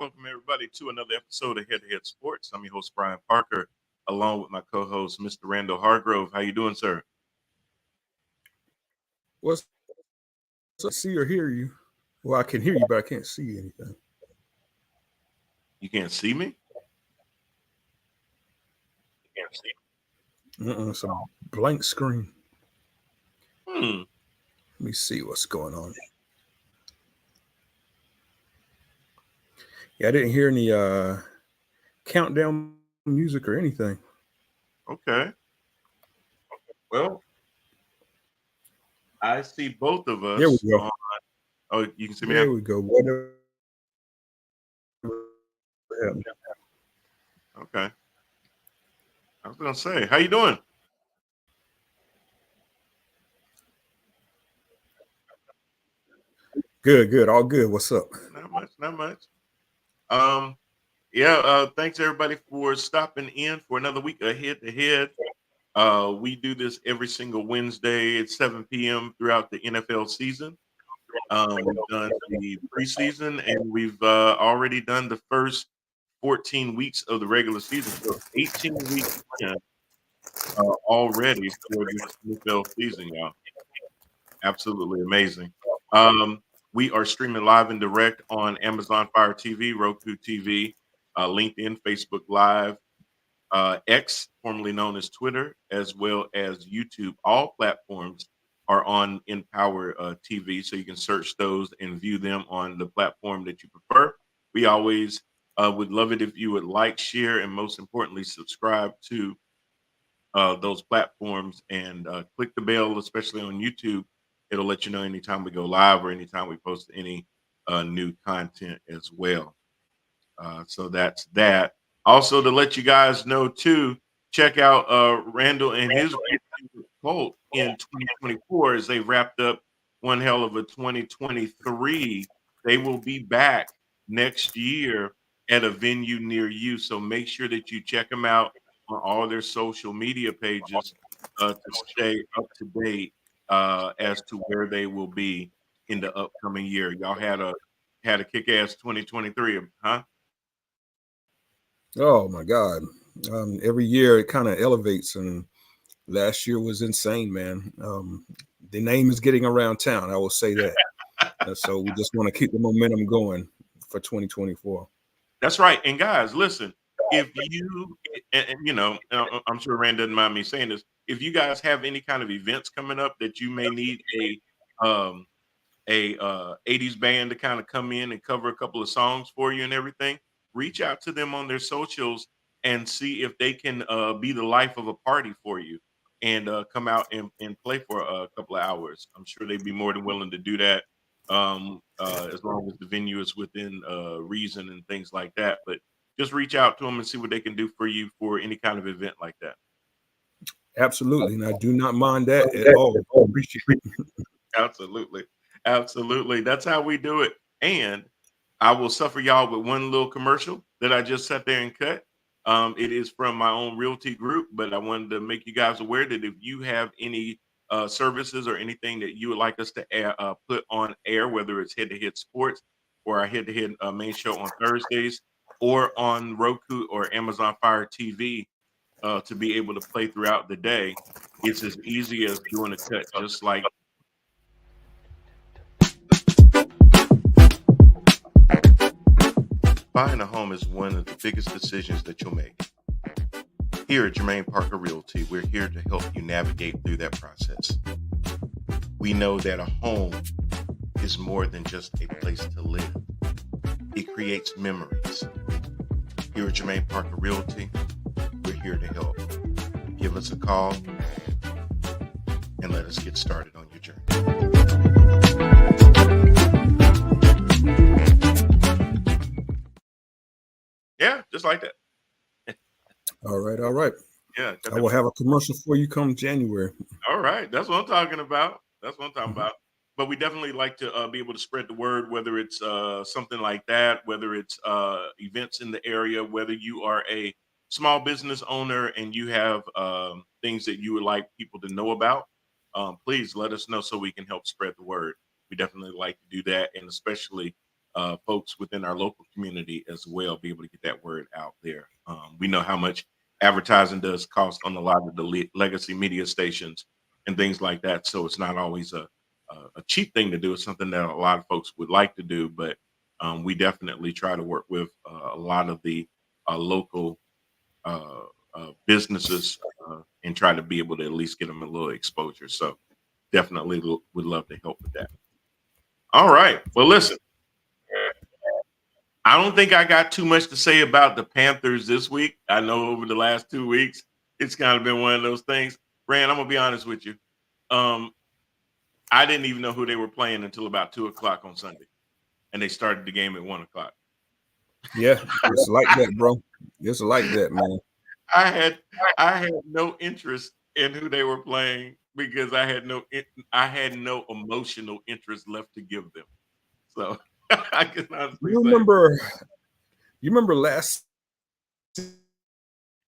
welcome everybody to another episode of Head to Head Sports. I'm your host Brian Parker, along with my co-host Mr. Randall Hargrove. How you doing, sir? What's up? See or hear you? Well, I can hear you, but I can't see anything. You can't see me? You can't see It's a blank screen. me? Let me see what's going on. Yeah, I didn't hear any countdown music or anything. Okay. Well, I see both of There we us go. on. Oh, you can see me now? There we go. Whatever happened. Okay. I was gonna say, how you doing? Good, good, all good. What's up? Not much, not much. Um, thanks everybody for stopping in for another week of Head to Head. We do this every single Wednesday at 7 p.m. throughout the NFL season. We've done the preseason and we've already done the first 14 weeks of the regular season. So 18 weeks in, already for this NFL season, y'all. Absolutely amazing. Um, we are streaming live and direct on Amazon Fire TV, Roku TV, LinkedIn, Facebook Live, X, formerly known as Twitter, as well as YouTube. All platforms are on Empower TV, so you can search those and view them on the platform that you prefer. We always would love it if you would like, share, and most importantly, subscribe to those platforms and click the bell, especially on YouTube. It'll let you know anytime we go live or anytime we post any new content as well. So that's that. Also, to let you guys know too, check out Randall and his Colt in 2024 as they wrapped up one hell of a 2023. They will be back next year at a venue near you. So make sure that you check them out on all their social media pages to stay up to date as to where they will be in the upcoming year. Y'all had a kick ass 2023, huh? Oh my God! Every year it kind of elevates, and last year was insane, man. The name is getting around town. I will say that. So we just want to keep the momentum going for 2024. That's right. And guys, listen, if you, I'm sure Rand doesn't mind me saying this. If you guys have any kind of events coming up that you may need um, a 80s band to kind of come in and cover a couple of songs for you and everything, reach out to them on their socials and see if they can be the life of a party for you and come out and play for a couple of hours. I'm sure they'd be more than willing to do that as long as the venue is within reason and things like that. But just reach out to them and see what they can do for you for any kind of event like that. Absolutely, and I do not mind that at all. Appreciate it. Absolutely. Absolutely. That's how we do it. And I will suffer y'all with one little commercial that I just sat there and cut. It is from my own realty group, but I wanted to make you guys aware that if you have any services or anything that you would like us to put on air, whether it's Head to Head Sports or our Head to Head main show on Thursdays or on Roku or Amazon Fire TV to be able to play throughout the day, it's as easy as doing a cut, just like buying a home is one of the biggest decisions that you'll make. Here at Jermaine Parker Realty, we're here to help you navigate through that process. We know that a home is more than just a place to live. It creates memories. Here at Jermaine Parker Realty, we're here to help. Give us a call and let us get started on your journey. Yeah, just like that. All right, all right. Yeah, I will have a commercial for you come January. all right. That's what I'm talking about. That's what I'm talking about. But we definitely like to be able to spread the word, whether it's something like that, whether it's events in the area, whether you are a small business owner and you have things that you would like people to know about. Please let us know so we can help spread the word. We definitely like to do that, and especially folks within our local community as well be able to get that word out there. We know how much advertising does cost on a lot of the legacy media stations and things like that. So it's not always a cheap thing to do. It's something that a lot of folks would like to do, but we definitely try to work with a lot of the local businesses and try to be able to at least get them a little exposure. So definitely would love to help with that. All right. Well, listen, I don't think I got too much to say about the Panthers this week. I know over the last 2 weeks, it's kind of been one of those things. Rand, I'm going to be honest with you. I didn't even know who they were playing until about 2:00 on Sunday. And they started the game at 1:00. Yeah, it's like that, bro. It's like that, man. I had no interest in who they were playing because I had no emotional interest left to give them. So I can honestly You remember last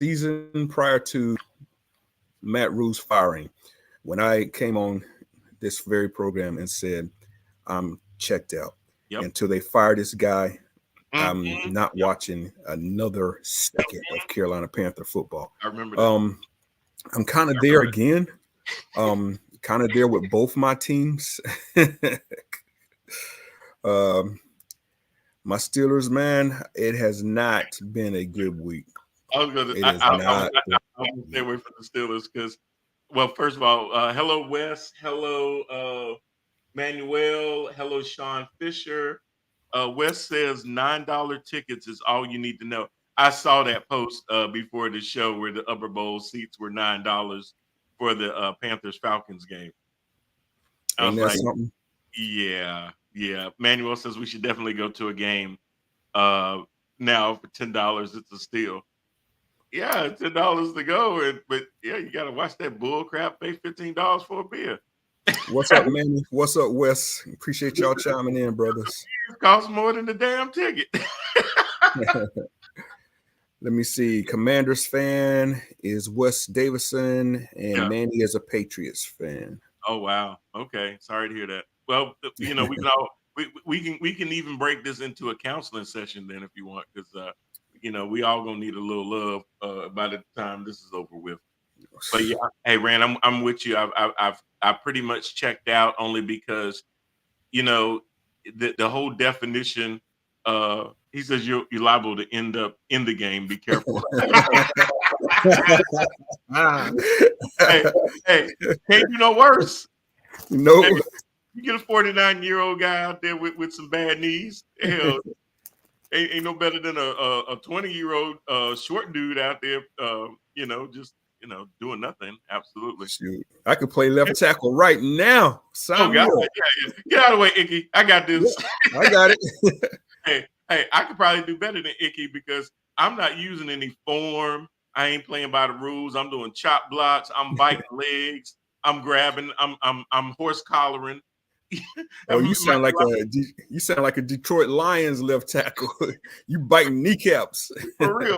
season prior to Matt Rule's firing, when I came on this very program and said I'm checked out until they fire this guy. I'm not watching another second of Carolina Panther football. I remember that. I'm kind of there again. Kind of there with both my teams. My Steelers, man, it has not been a good week. I was going to stay away from the Steelers because, well, first of all, hello, Wes. Hello, Manuel. Hello, Sean Fisher. Wes says $9 tickets is all you need to know. I saw that post before the show where the upper bowl seats were $9 for the Panthers Falcons game. I was like, something? Yeah. Manuel says we should definitely go to a game now for $10. It's a steal. Yeah, $10 to go, but yeah, you got to watch that bull crap. Pay $15 for a beer. What's up, Manny? What's up, Wes? Appreciate y'all chiming in, brothers. It costs more than the damn ticket. Let me see. Commanders fan is Wes Davison, and Manny is a Patriots fan. Oh wow. Okay. Sorry to hear that. Well, you know, we can even break this into a counseling session then if you want, because you know, we all gonna need a little love by the time this is over with. But yeah, hey Rand, I'm with you. I've pretty much checked out only because, you know, the whole definition. He says you're liable to end up in the game. Be careful. hey, can't do no worse. No. Hey, you get a 49-year-old guy out there with some bad knees. Hell, ain't no better than a 20-year-old short dude out there. You know, just doing nothing. Absolutely. Shoot. I could play left tackle right now. Oh God, yeah. Get out of the way, Icky. I got this. Yeah, I got it. Hey, I could probably do better than Icky because I'm not using any form. I ain't playing by the rules. I'm doing chop blocks. I'm biting legs. I'm grabbing. I'm horse collaring. Oh, you sound like a Detroit Lions left tackle. You biting kneecaps. For real.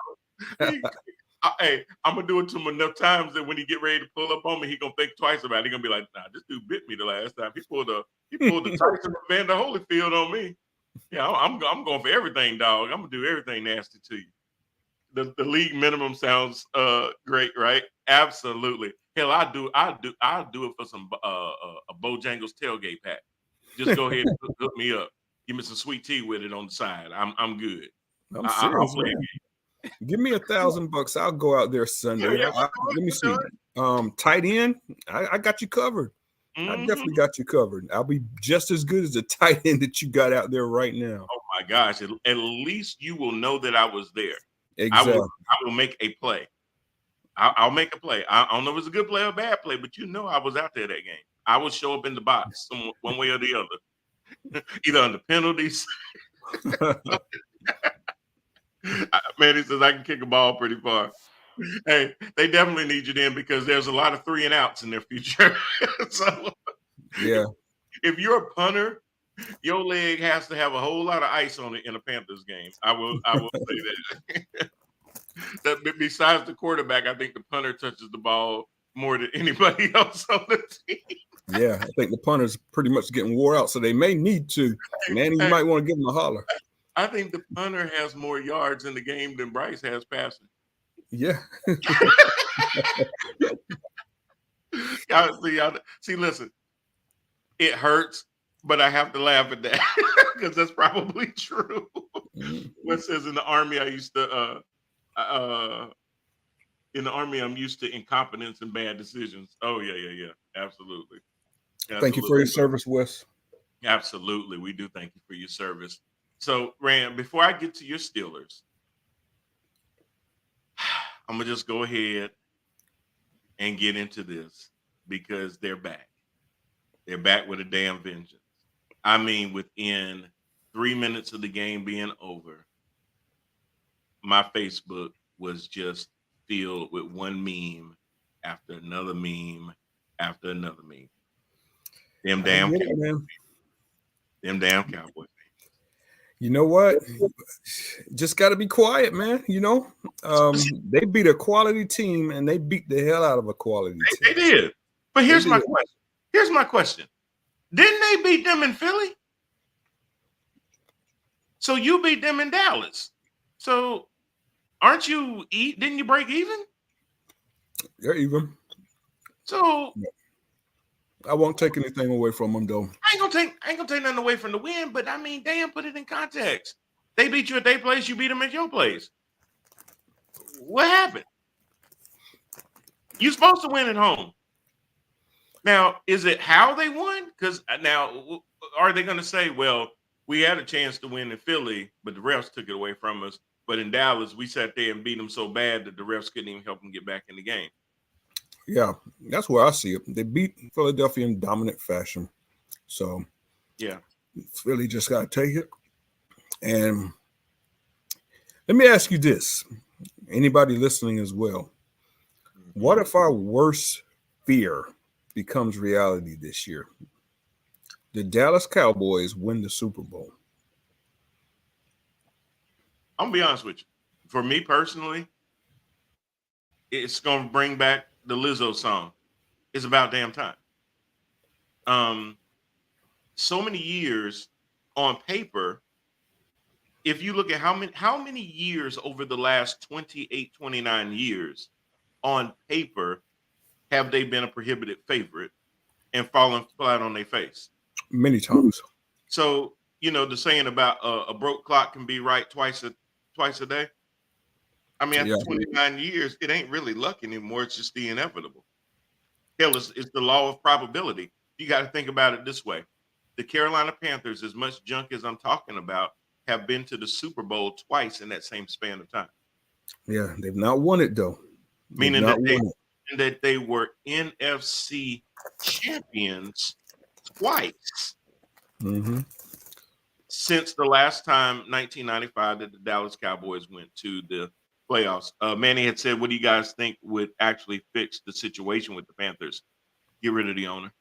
Hey, I'm gonna do it to him enough times that when he get ready to pull up on me, he gonna think twice about it. He gonna be like, "Nah, this dude bit me the last time. He pulled the Tyson Vander Holyfield on me." Yeah, I'm going for everything, dog. I'm gonna do everything nasty to you. The league minimum sounds great, right? Absolutely. Hell, I'll do it for some a Bojangles tailgate pack. Just go ahead and hook me up. Give me some sweet tea with it on the side. I'm good. I'm serious, man. Give me $1,000. I'll go out there Sunday. Let me see. Tight end, I got you covered. I definitely got you covered. I'll be just as good as the tight end that you got out there right now. Oh my gosh! At least you will know that I was there. Exactly. I will make a play. I'll make a play. I don't know if it's a good play or a bad play, but you know I was out there that game. I will show up in the box one way or the other, either under penalties. Man, he says I can kick a ball pretty far. Hey, they definitely need you then because there's a lot of 3 and outs in their future. So, yeah, if you're a punter, your leg has to have a whole lot of ice on it in a Panthers game. I will say that. That besides the quarterback, I think the punter touches the ball more than anybody else on the team. Yeah, I think the punter's pretty much getting wore out, so they may need to. Manny, you Hey, might want to give him a holler. I think the punter has more yards in the game than Bryce has passing. Yeah. See, listen, it hurts, but I have to laugh at that because that's probably true. Mm. What says in the army, I used to in the army, I'm used to incompetence and bad decisions. Oh yeah. Absolutely. Thank you for your service, Wes. Absolutely. We do thank you for your service. So, Rand, before I get to your Steelers, I'm gonna just go ahead and get into this because they're back. They're back with a damn vengeance. I mean, within 3 minutes of the game being over, my Facebook was just filled with one meme after another meme after another meme. Them damn Get it, Cowboys. man. Them damn Cowboys. You know what? Just got to be quiet, man. They beat a quality team and they beat the hell out of a quality They team. did. But here's They my did. question. Here's my question. Didn't they beat them in Philly? So you beat them in Dallas. So didn't you break even? They're even. So I won't take anything away from them, though. I ain't gonna take nothing away from the win, but I mean, damn, put it in context. They beat you at their place, you beat them at your place. What happened? You're supposed to win at home. Now, is it how they won? Because now, are they going to say, well, we had a chance to win in Philly, but the refs took it away from us. But in Dallas, we sat there and beat them so bad that the refs couldn't even help them get back in the game. Yeah, that's where I see it. They beat Philadelphia in dominant fashion. So, yeah, Philly just got to take it. And let me ask you this. Anybody listening as well. What if our worst fear becomes reality this year? The Dallas Cowboys win the Super Bowl. I'm going to be honest with you. For me personally, it's going to bring back the Lizzo song. It's about damn time. So many years on paper, if you look at how many years over the last 28, 29 years on paper have they been a prohibited favorite and fallen flat on their face? Many times. So, the saying about a broke clock can be right twice a day. I mean, after 29 years, it ain't really luck anymore. It's just the inevitable. Hell, it's the law of probability. You got to think about it this way. The Carolina Panthers, as much junk as I'm talking about, have been to the Super Bowl twice in that same span of time. Yeah, they've not won it, though. Meaning that they were NFC champions twice. Mm-hmm. Since the last time, 1995, that the Dallas Cowboys went to the playoffs. Manny had said, what do you guys think would actually fix the situation with the Panthers? Get rid of the owner.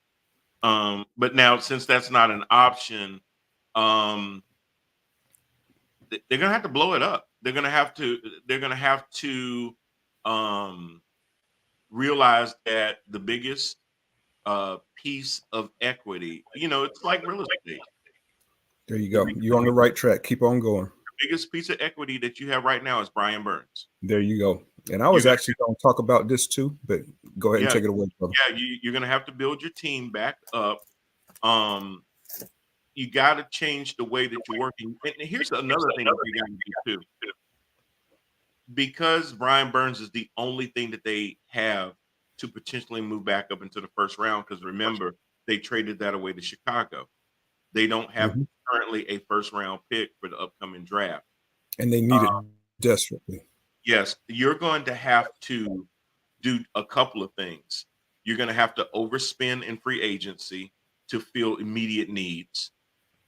But now, since that's not an option, they're gonna have to blow it up. They're gonna have to realize that the biggest piece of equity, it's like real estate. There you go. You're on the right track. Keep on going. The biggest piece of equity that you have right now is Brian Burns. There you go. And I was actually going to talk about this too, but go ahead and take it away, brother. Yeah, you're going to have to build your team back up. You got to change the way that you're working. And here's another thing that you got to do too. Because Brian Burns is the only thing that they have to potentially move back up into the first round, because remember, they traded that away to Chicago. They don't have currently a first round pick for the upcoming draft. And they need it desperately. Yes, you're going to have to do a couple of things. You're going to have to overspend in free agency to fill immediate needs.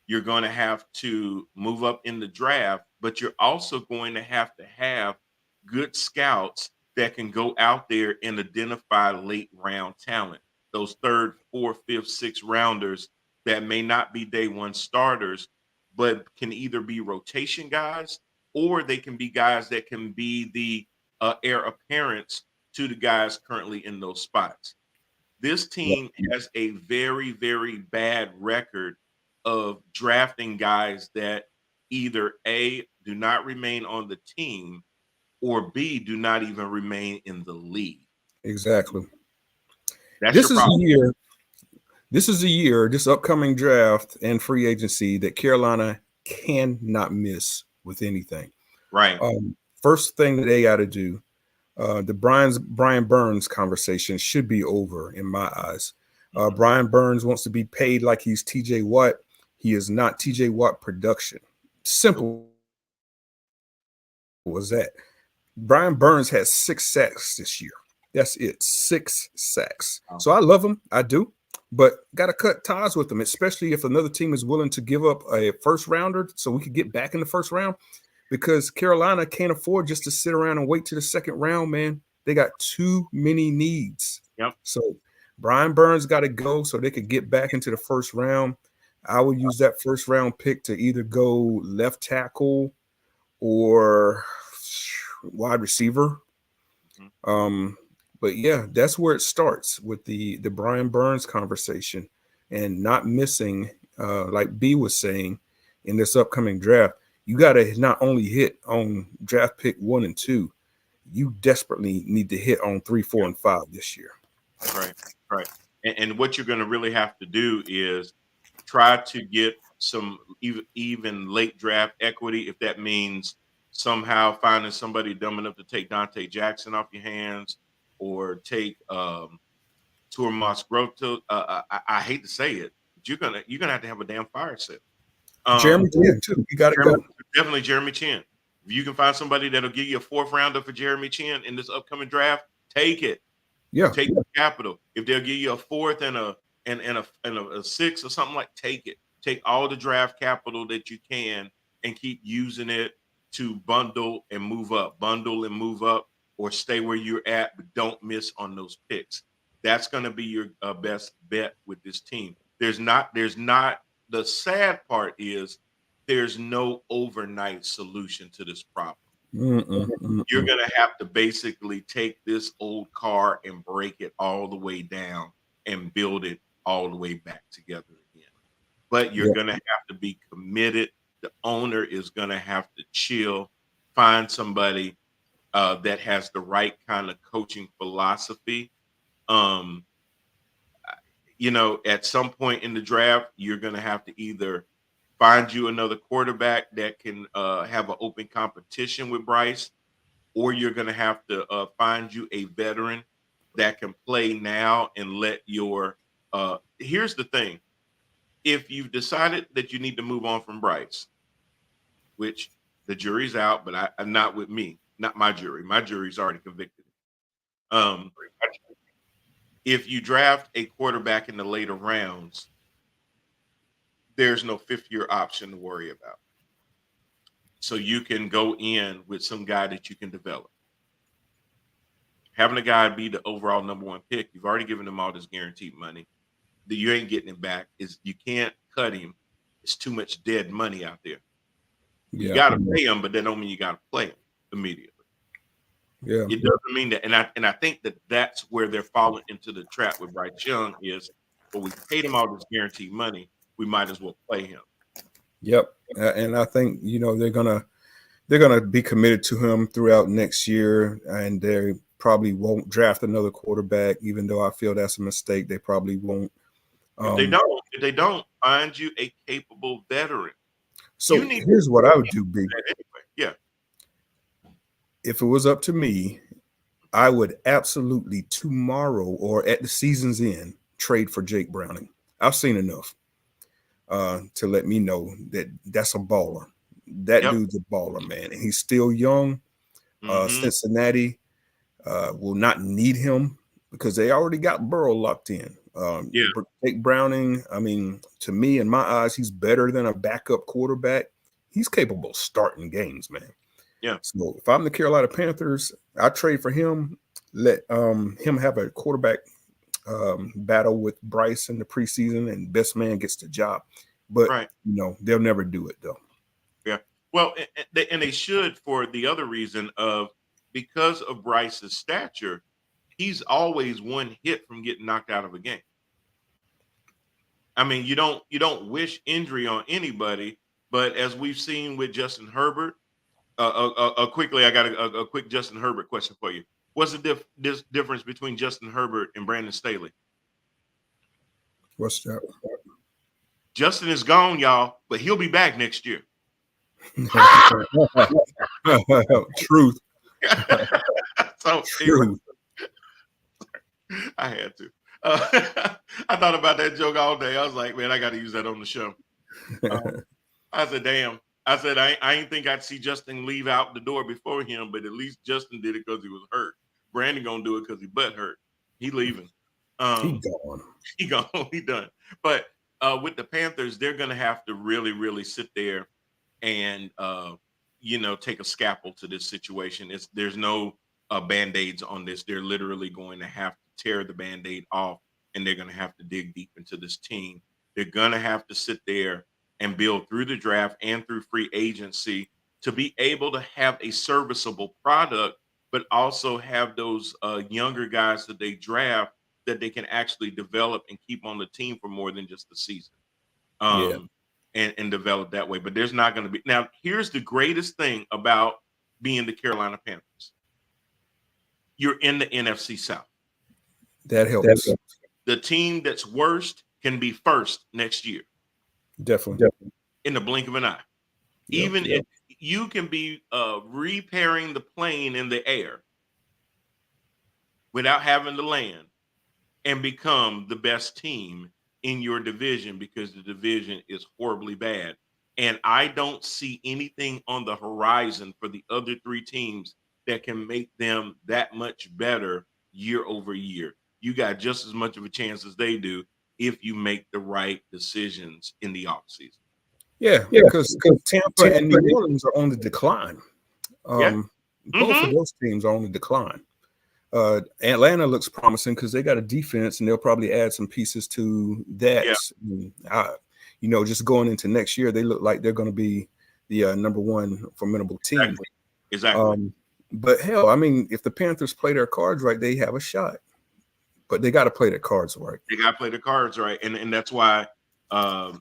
You're going to have to move up in the draft, but you're also going to have good scouts that can go out there and identify late round talent. Those third, fourth, fifth, sixth rounders that may not be day one starters, but can either be rotation guys or they can be guys that can be the heir apparents to the guys currently in those spots. This team has a very, very bad record of drafting guys that either A, do not remain on the team, or B, do not even remain in the league. Exactly. That's This your is problem. a year. This is a year, this upcoming draft and free agency that Carolina cannot miss with anything. Right. First thing that they got to do, the Brian Burns conversation should be over in my eyes. Brian Burns wants to be paid like he's TJ Watt. He is not TJ Watt production. Simple was that. Brian Burns has 6 sacks this year. That's it, 6 sacks. So I love him, I do, but got to cut ties with him, especially if another team is willing to give up a first rounder so we could get back in the first round, because Carolina can't afford just to sit around and wait to the second round, man. They got too many needs. Yep. So Brian Burns got to go so they could get back into the first round. I would use that first round pick to either go left tackle or wide receiver. But yeah, that's where it starts with the Brian Burns conversation, and not missing, like B was saying, in this upcoming draft. You got to not only hit on draft pick 1 and 2, you desperately need to hit on 3, 4, and 5 this year. Right. And what you're going to really have to do is try to get some even late draft equity, if that means somehow finding somebody dumb enough to take Dante Jackson off your hands, or take Tourmas Grotto. I hate to say it, but you're gonna have to have a damn fire sale. Jeremy Chin too. You got to go. Definitely Jeremy Chin. If you can find somebody that'll give you a 4th rounder for Jeremy Chin in this upcoming draft, take it. Yeah, take the capital. If they'll give you a 4th and a 6 or something, like, take it. Take all the draft capital that you can and keep using it to bundle and move up, or stay where you're at, but don't miss on those picks. That's going to be your best bet with this team. There's not. The sad part is there's no overnight solution to this problem. You're going to have to basically take this old car and break it all the way down and build it all the way back together again. But you're going to have to be committed. The owner is going to have to chill, find somebody that has the right kind of coaching philosophy. At some point in the draft, you're going to have to either find you another quarterback that can have an open competition with Bryce, or you're going to have to find you a veteran that can play now and let your here's the thing. If you've decided that you need to move on from Bryce, which the jury's out, but I'm not with me, not my jury. My jury's already convicted. If you draft a quarterback in the later rounds, there's no 5th-year option to worry about. So you can go in with some guy that you can develop. Having a guy be the overall number 1 pick, you've already given him all this guaranteed money. That you ain't getting him back. You can't cut him. It's too much dead money out there. You got to pay him, but that don't mean you got to play him immediately. Yeah, it doesn't mean that. And I think that's where they're falling into the trap with Bryce Young is, well, we paid him all this guaranteed money. We might as well play him. Yep. And I think, they're gonna be committed to him throughout next year, and they probably won't draft another quarterback, even though I feel that's a mistake. They probably won't. If they don't, find you a capable veteran. So here's what I would do, Big. Anyway, yeah. If it was up to me, I would absolutely tomorrow or at the season's end trade for Jake Browning. I've seen enough to let me know that that's a baller. That dude's a baller, man. And he's still young. Cincinnati will not need him because they already got Burrow locked in. Jake Browning, I mean, to me, in my eyes, he's better than a backup quarterback. He's capable of starting games, man. Yeah. So if I'm the Carolina Panthers, I trade for him. Let him have a quarterback battle with Bryce in the preseason, and best man gets the job. But they'll never do it though. Yeah. Well, and they should, for the other reason of because of Bryce's stature, he's always one hit from getting knocked out of a game. I mean, you don't wish injury on anybody, but as we've seen with Justin Herbert, quickly, I got a quick Justin Herbert question for you. What's the difference between Justin Herbert and Brandon Staley? What's that? Justin is gone, y'all, but he'll be back next year. Truth. So Truth. I had to. I thought about that joke all day. I was like, man, I got to use that on the show. I said, damn. I said, I didn't think I'd see Justin leave out the door before him, but at least Justin did it because he was hurt. Brandon gonna do it because he butt hurt. He leaving. He gone. He gone. He done. But with the Panthers, they're gonna have to really, really sit there and take a scalpel to this situation. There's no band-aids on this. They're literally going to have to tear the band-aid off, and they're going to have to dig deep into this team. They're going to have to sit there and build through the draft and through free agency to be able to have a serviceable product, but also have those younger guys that they draft that they can actually develop and keep on the team for more than just the season. And develop that way. But there's not going to be. Now, here's the greatest thing about being the Carolina Panthers. You're in the NFC South. That helps. The team that's worst can be first next year. Definitely. In the blink of an eye. Even if you can be repairing the plane in the air without having to land and become the best team in your division, because the division is horribly bad. And I don't see anything on the horizon for the other three teams that can make them that much better year over year. You got just as much of a chance as they do if you make the right decisions in the offseason. Yeah, because Tampa and New Orleans are on the decline. Both of those teams are on the decline. Atlanta looks promising because they got a defense, and they'll probably add some pieces to that. Yeah. Just going into next year, they look like they're going to be the number one formidable team. Exactly. But hell, I mean, if the Panthers play their cards right, they have a shot. But they got to play their cards right. They got to play the cards right, and that's why, Manny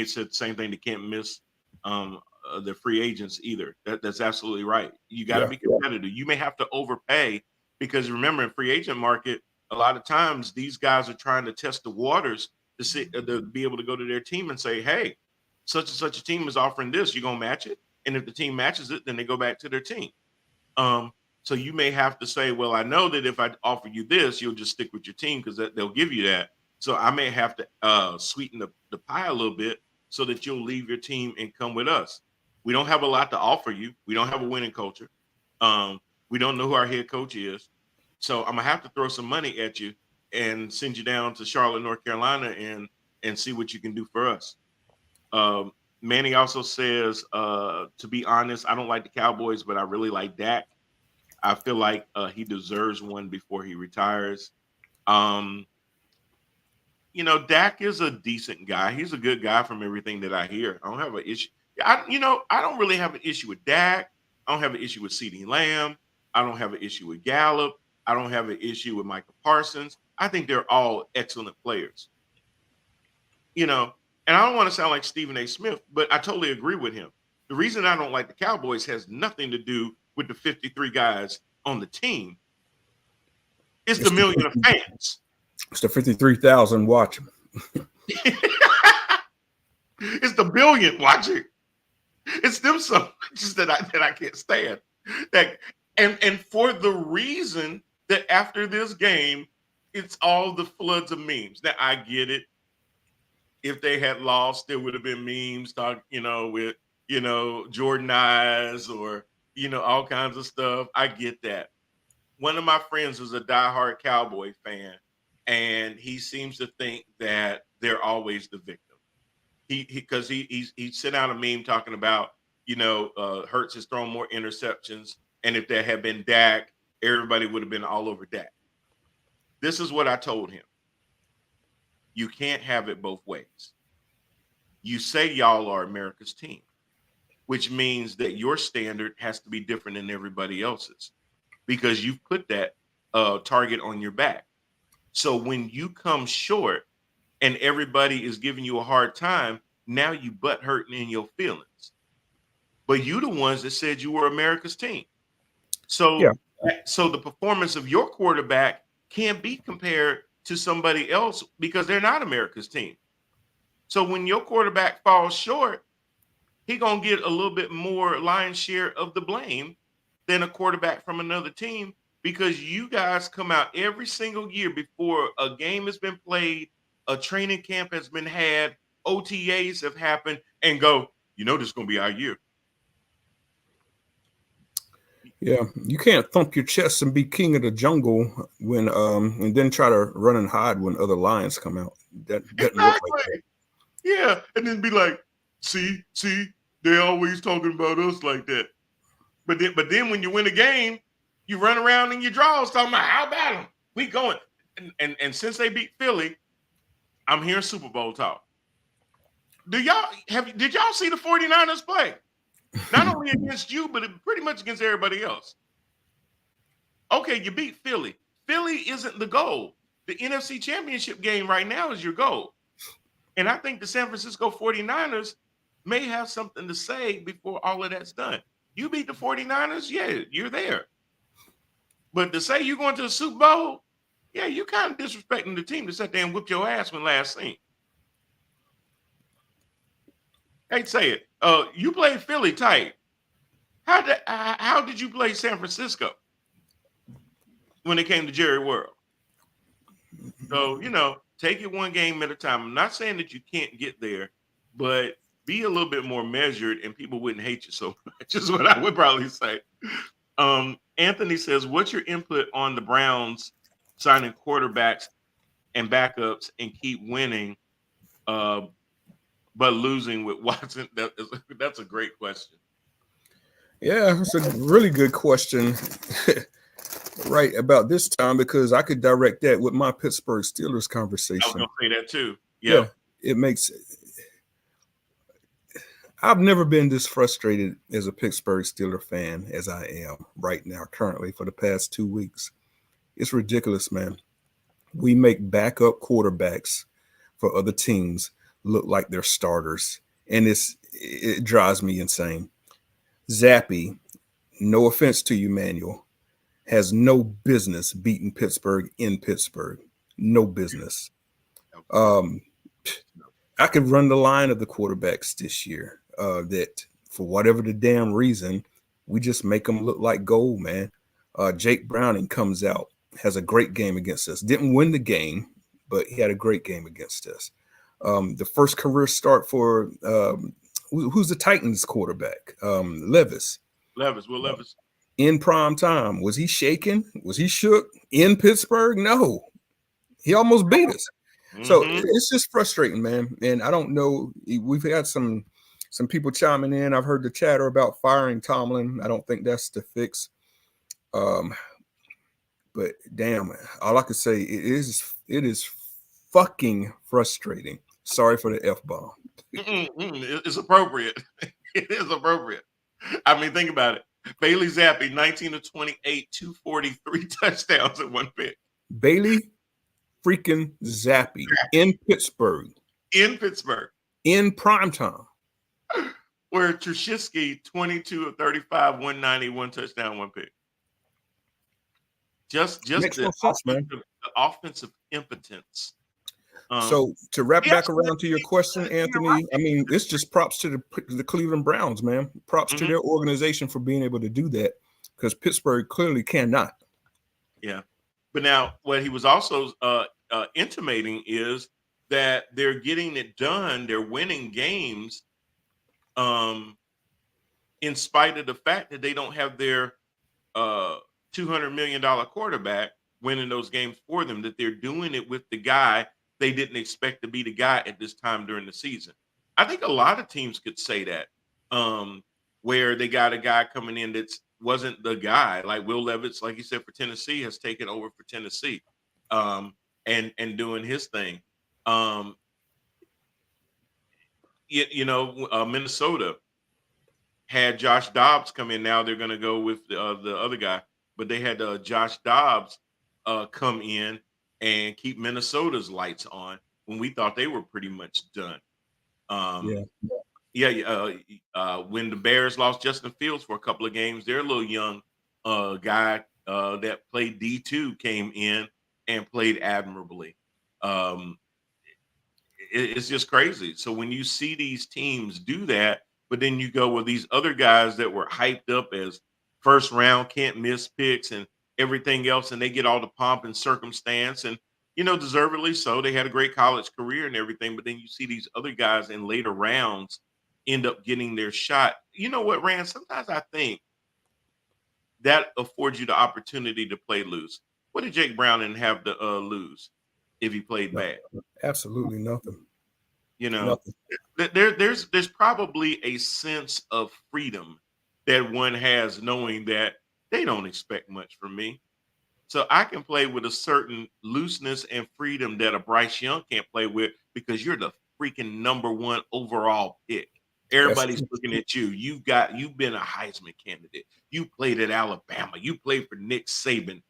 said the same thing. They can't miss the free agents either. That's absolutely right. You got to be competitive. You may have to overpay, because remember, in free agent market, a lot of times these guys are trying to test the waters to be able to go to their team and say, hey, such and such a team is offering this. You gonna match it? And if the team matches it, then they go back to their team. So you may have to say, well, I know that if I offer you this, you'll just stick with your team because they'll give you that. So I may have to sweeten the pie a little bit so that you'll leave your team and come with us. We don't have a lot to offer you. We don't have a winning culture. We don't know who our head coach is. So I'm going to have to throw some money at you and send you down to Charlotte, North Carolina, and see what you can do for us. Manny also says, to be honest, I don't like the Cowboys, but I really like Dak. I feel like he deserves one before he retires. Dak is a decent guy. He's a good guy from everything that I hear. I don't have an issue. I don't really have an issue with Dak. I don't have an issue with CeeDee Lamb. I don't have an issue with Gallup. I don't have an issue with Michael Parsons. I think they're all excellent players. And I don't want to sound like Stephen A. Smith, but I totally agree with him. The reason I don't like the Cowboys has nothing to do with the 53 guys on the team. It's the million of fans. It's the 53,000 watching. It's the billion watching. It's them so much that I can't stand. And for the reason that after this game, it's all the floods of memes. Now I get it. If they had lost, there would have been memes with Jordan eyes or all kinds of stuff. I get that. One of my friends is a diehard Cowboy fan, and he seems to think that they're always the victim. He sent out a meme talking about Hurts has thrown more interceptions, and if there had been Dak, everybody would have been all over Dak. This is what I told him. You can't have it both ways. You say y'all are America's team, which means that your standard has to be different than everybody else's. because you've put that target on your back. So when you come short and everybody is giving you a hard time, now you butt hurting in your feelings. But you the ones that said you were America's team. Yeah. So the performance of your quarterback can't be compared to somebody else because they're not America's team. So when your quarterback falls short, he gonna get a little bit more lion's share of the blame than a quarterback from another team because you guys come out every single year before a game has been played, a training camp has been had, OTAs have happened, and go, this is gonna be our year. Yeah, you can't thump your chest and be king of the jungle when and then try to run and hide when other lions come out. That doesn't work like that. Yeah, and then be like, see, they always talking about us like that. But then when you win a game, you run around in your drawers talking about how about them? We going. And since they beat Philly, I'm hearing Super Bowl talk. Did y'all see the 49ers play? Not only against you, but pretty much against everybody else. Okay, you beat Philly. Philly isn't the goal. The NFC Championship game right now is your goal. And I think the San Francisco 49ers may have something to say before all of that's done. You beat the 49ers, yeah, you're there. But to say you're going to the Super Bowl, yeah, you kind of disrespecting the team to sit there and whip your ass when last seen. Hate to say it. You played Philly tight. How did you play San Francisco when it came to Jerry World? So, take it one game at a time. I'm not saying that you can't get there, but be a little bit more measured and people wouldn't hate you so much, is what I would probably say. Anthony says, what's your input on the Browns signing quarterbacks and backups and keep winning, but losing with Watson? That's a great question. Yeah, it's a really good question right about this time because I could direct that with my Pittsburgh Steelers conversation. I was going to say that too. Yeah, it makes. I've never been this frustrated as a Pittsburgh Steelers fan as I am right now, currently, for the past 2 weeks. It's ridiculous, man. We make backup quarterbacks for other teams look like they're starters, and it drives me insane. Zappy, no offense to you, Manuel, has no business beating Pittsburgh in Pittsburgh. No business. I could run the line of the quarterbacks this year that for whatever the damn reason, we just make them look like gold, man. Jake Browning comes out, has a great game against us. Didn't win the game, but he had a great game against us. The first career start for who's the Titans quarterback? Levis. Will Levis. In prime time. Was he shaking? Was he shook in Pittsburgh? No. He almost beat us. So it's just frustrating, man. And I don't know. We've had some people chiming in. I've heard the chatter about firing Tomlin. I don't think that's the fix. But damn, all I could say it is fucking frustrating. Sorry for the F-bomb. It's appropriate. It is appropriate. I mean, think about it. Bailey Zappi, 19 of 28, 243 touchdowns and 1 pick. Bailey freaking Zappi in Pittsburgh. In Pittsburgh. In primetime. Where Trubisky, 22 of 35, 190, 1 touchdown, 1 pick. Just the offensive impotence. So to wrap back around to your question, Anthony, I mean, it's just props to the Cleveland Browns, man. Props to their organization for being able to do that because Pittsburgh clearly cannot. Yeah. But now what he was also intimating is that they're getting it done. They're winning games in spite of the fact that they don't have their $200 million quarterback winning those games for them, that they're doing it with the guy they didn't expect to be the guy at this time during the season. I think a lot of teams could say that, where they got a guy coming in that wasn't the guy. Like Will Levis, like you said, for Tennessee, has taken over for Tennessee and doing his thing. Minnesota had Josh Dobbs come in. Now they're going to go with the other guy. but they had Josh Dobbs come in and keep Minnesota's lights on when we thought they were pretty much done. Yeah. When the Bears lost Justin Fields for a couple of games, their little young guy that played D2 came in and played admirably. It's just crazy. So when you see these teams do that, but then you go with these other guys that were hyped up as first round, can't miss picks and everything else, and they get all the pomp and circumstance, and deservedly so. They had a great college career and everything, but then you see these other guys in later rounds end up getting their shot. You know what, Rand? Sometimes I think that affords you the opportunity to play loose. What did Jake Browning have to lose if he played bad? Absolutely nothing. Nothing. There's probably a sense of freedom that one has knowing that they don't expect much from me. So I can play with a certain looseness and freedom that a Bryce Young can't play with because you're the freaking number 1 overall pick. Everybody's looking at you. You've been a Heisman candidate. You played at Alabama. You played for Nick Saban.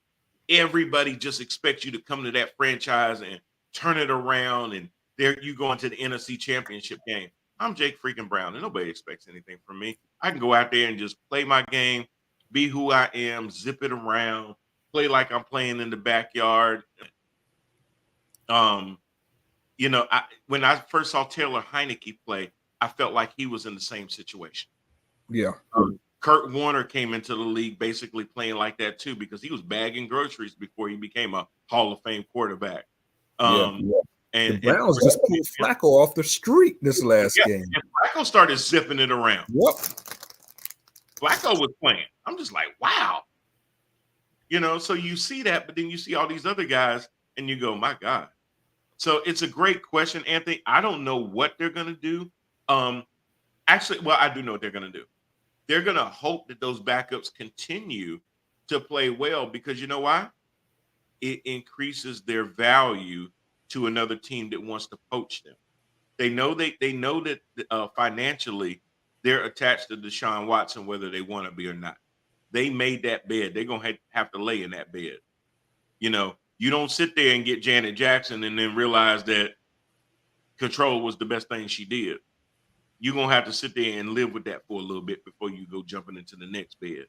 Everybody just expects you to come to that franchise and turn it around, and there you go into the NFC Championship game. I'm Jake freaking Brown, and nobody expects anything from me. I can go out there and just play my game, be who I am, zip it around, play like I'm playing in the backyard. When I first saw Taylor Heineke play, I felt like he was in the same situation. Yeah. Kurt Warner came into the league basically playing like that too, because he was bagging groceries before he became a Hall of Fame quarterback. And the Browns just pulled Flacco off the street this last game. And Flacco started zipping it around. Yep. Flacco was playing. I'm just like, wow. So you see that, but then you see all these other guys and you go, my God. So it's a great question, Anthony. I don't know what they're going to do. Actually, well, I do know what they're going to do. They're going to hope that those backups continue to play well, because you know why? It increases their value to another team that wants to poach them. They know that financially they're attached to Deshaun Watson, whether they want to be or not. They made that bed. They're going to have to lay in that bed. You don't sit there and get Janet Jackson and then realize that Control was the best thing she did. You're going to have to sit there and live with that for a little bit before you go jumping into the next bed.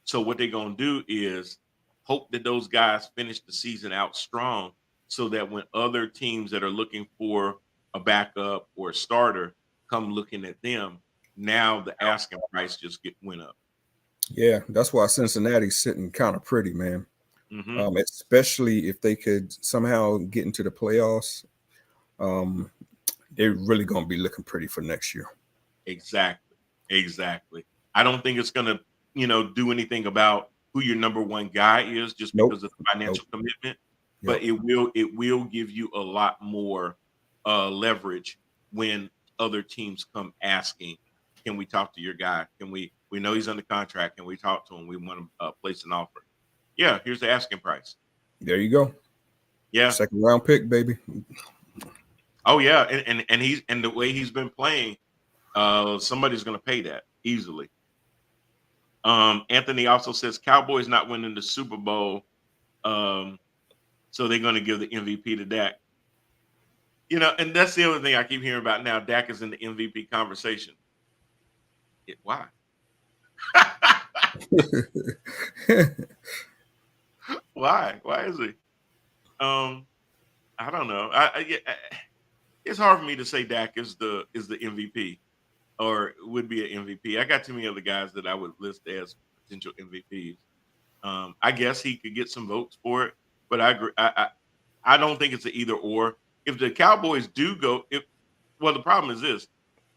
So what they're going to do is hope that those guys finish the season out strong, so that when other teams that are looking for a backup or a starter come looking at them, now the asking price just went up. Yeah, that's why Cincinnati's sitting kind of pretty, man. Mm-hmm. Especially if they could somehow get into the playoffs. They're really going to be looking pretty for next year. Exactly. I don't think it's going to, do anything about who your number 1 guy is just because of the financial commitment. But it will give you a lot more leverage when other teams come asking, can we talk to your guy? We know he's under contract. Can we talk to him? We want to place an offer. Yeah, here's the asking price. There you go. Yeah. 2nd round pick, baby. Oh yeah, and the way he's been playing, somebody's going to pay that easily. Anthony also says Cowboys not winning the Super Bowl, so they're going to give the MVP to Dak. And that's the other thing I keep hearing about now. Dak is in the MVP conversation. Why? Why? Why is he? I don't know. It's hard for me to say Dak is the MVP or would be an MVP. I got too many other guys that I would list as potential MVPs. I guess he could get some votes for it, but I agree. I don't think it's an either or. If the Cowboys do go, the problem is this: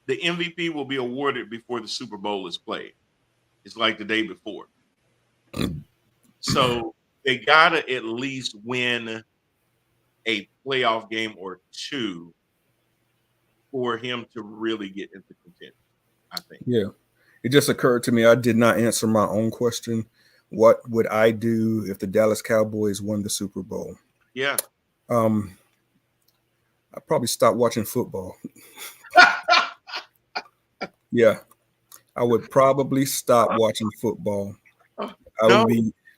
the MVP will be awarded before the Super Bowl is played. It's like the day before. So they gotta at least win a playoff game or two for him to really get into contention, I think. Yeah. It just occurred to me, I did not answer my own question. What would I do if the Dallas Cowboys won the Super Bowl? Yeah. I'd probably stop watching football. Yeah. I would probably stop watching football. No,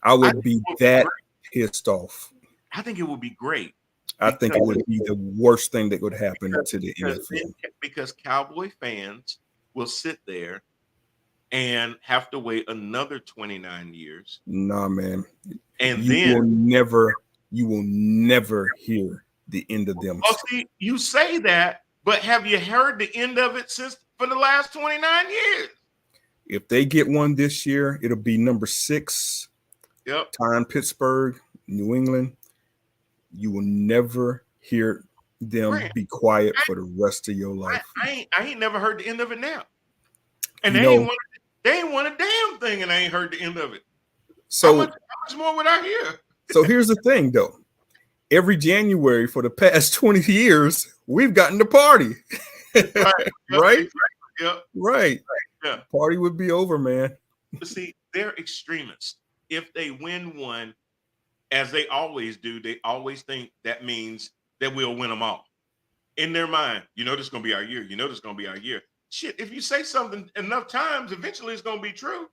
I I would think be it would be that great. pissed off. I think it would be great I think it would be the worst thing that would happen to the NFL. because Cowboy fans will sit there and have to wait another 29 years. Nah, man. And You then will never hear the end of them. oh, see, you say that, but have you heard the end of it since for the last 29 years? If they get one this year, it'll be number 6. Yep. Time Pittsburgh, New England. You will never hear them Grant, be quiet for the rest of your life. I ain't never heard the end of it now. And You they know, ain't won a damn thing, and I ain't heard the end of it. so How much more would I hear? so here's the thing though. Every January for the past 20 years, we've gotten to party. Right. Right? Yep. Right. Yeah. Party would be over, man. But see, they're extremists. If they win one, as they always do, they always think that means that we'll win them all. In their mind, this is going to be our year. This is going to be our year. Shit, if you say something enough times, eventually it's going to be true.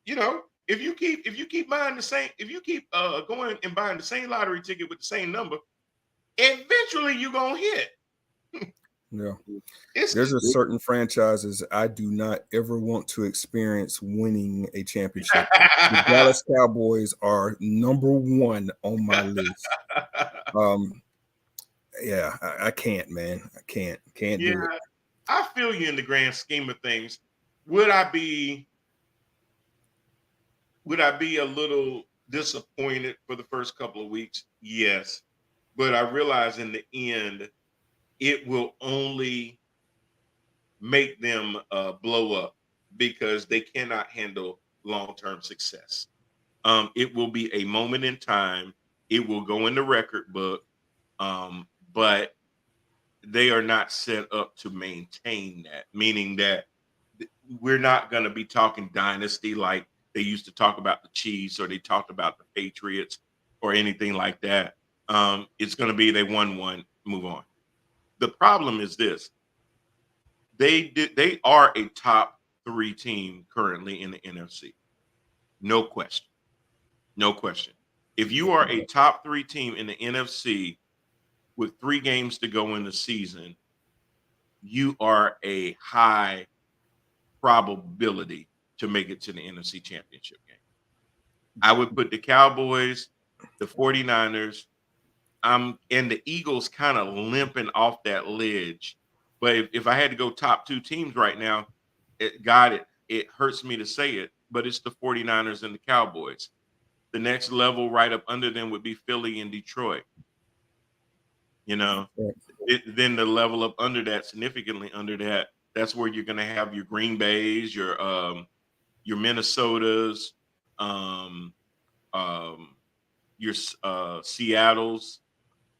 If you keep buying the same, if you keep going and buying the same lottery ticket with the same number, eventually you're going to hit. Yeah. There's a certain franchises I do not ever want to experience winning a championship. The Dallas Cowboys are number 1 on my list. Yeah, I can't, man. I can't do it. I feel you in the grand scheme of things. Would I be a little disappointed for the first couple of weeks? Yes. But I realize in the end, it will only make them blow up because they cannot handle long-term success. It will be a moment in time. It will go in the record book, but they are not set up to maintain that, meaning that we're not going to be talking dynasty like they used to talk about the Chiefs or they talked about the Patriots or anything like that. It's going to be they won one, move on. The problem is this. They are a top 3 team currently in the NFC. No question. No question. If you are a top 3 team in the NFC with 3 games to go in the season, you are a high probability to make it to the NFC Championship game. I would put the Cowboys, the 49ers, and the Eagles kind of limping off that ledge. But if I had to go top 2 teams right now, it hurts me to say it, but it's the 49ers and the Cowboys. The next level right up under them would be Philly and Detroit. Then the level up under that, significantly under that, that's where you're going to have your Green Bays, your Minnesotas, your Seattles.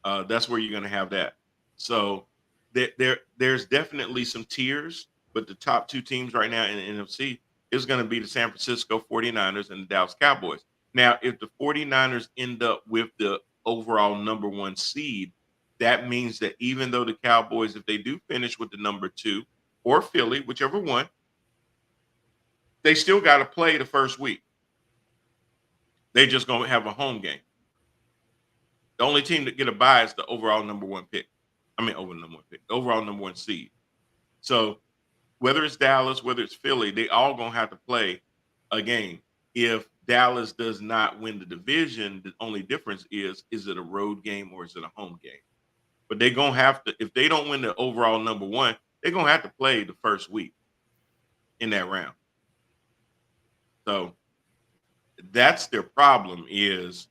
That's where you're going to have that. So there's definitely some tiers, but the top 2 teams right now in the NFC is going to be the San Francisco 49ers and the Dallas Cowboys. Now, if the 49ers end up with the overall number 1 seed, that means that even though the Cowboys, if they do finish with the number 2 or Philly, whichever one, they still got to play the first week. They just going to have a home game. The only team that get a bye is the overall number 1 pick. The overall number 1 seed. So whether it's Dallas, whether it's Philly, they all going to have to play a game. If Dallas does not win the division, the only difference is it a road game or is it a home game? But they're going to have to, if they don't win the overall number 1, they're going to have to play the first week in that round. So that's their problem, is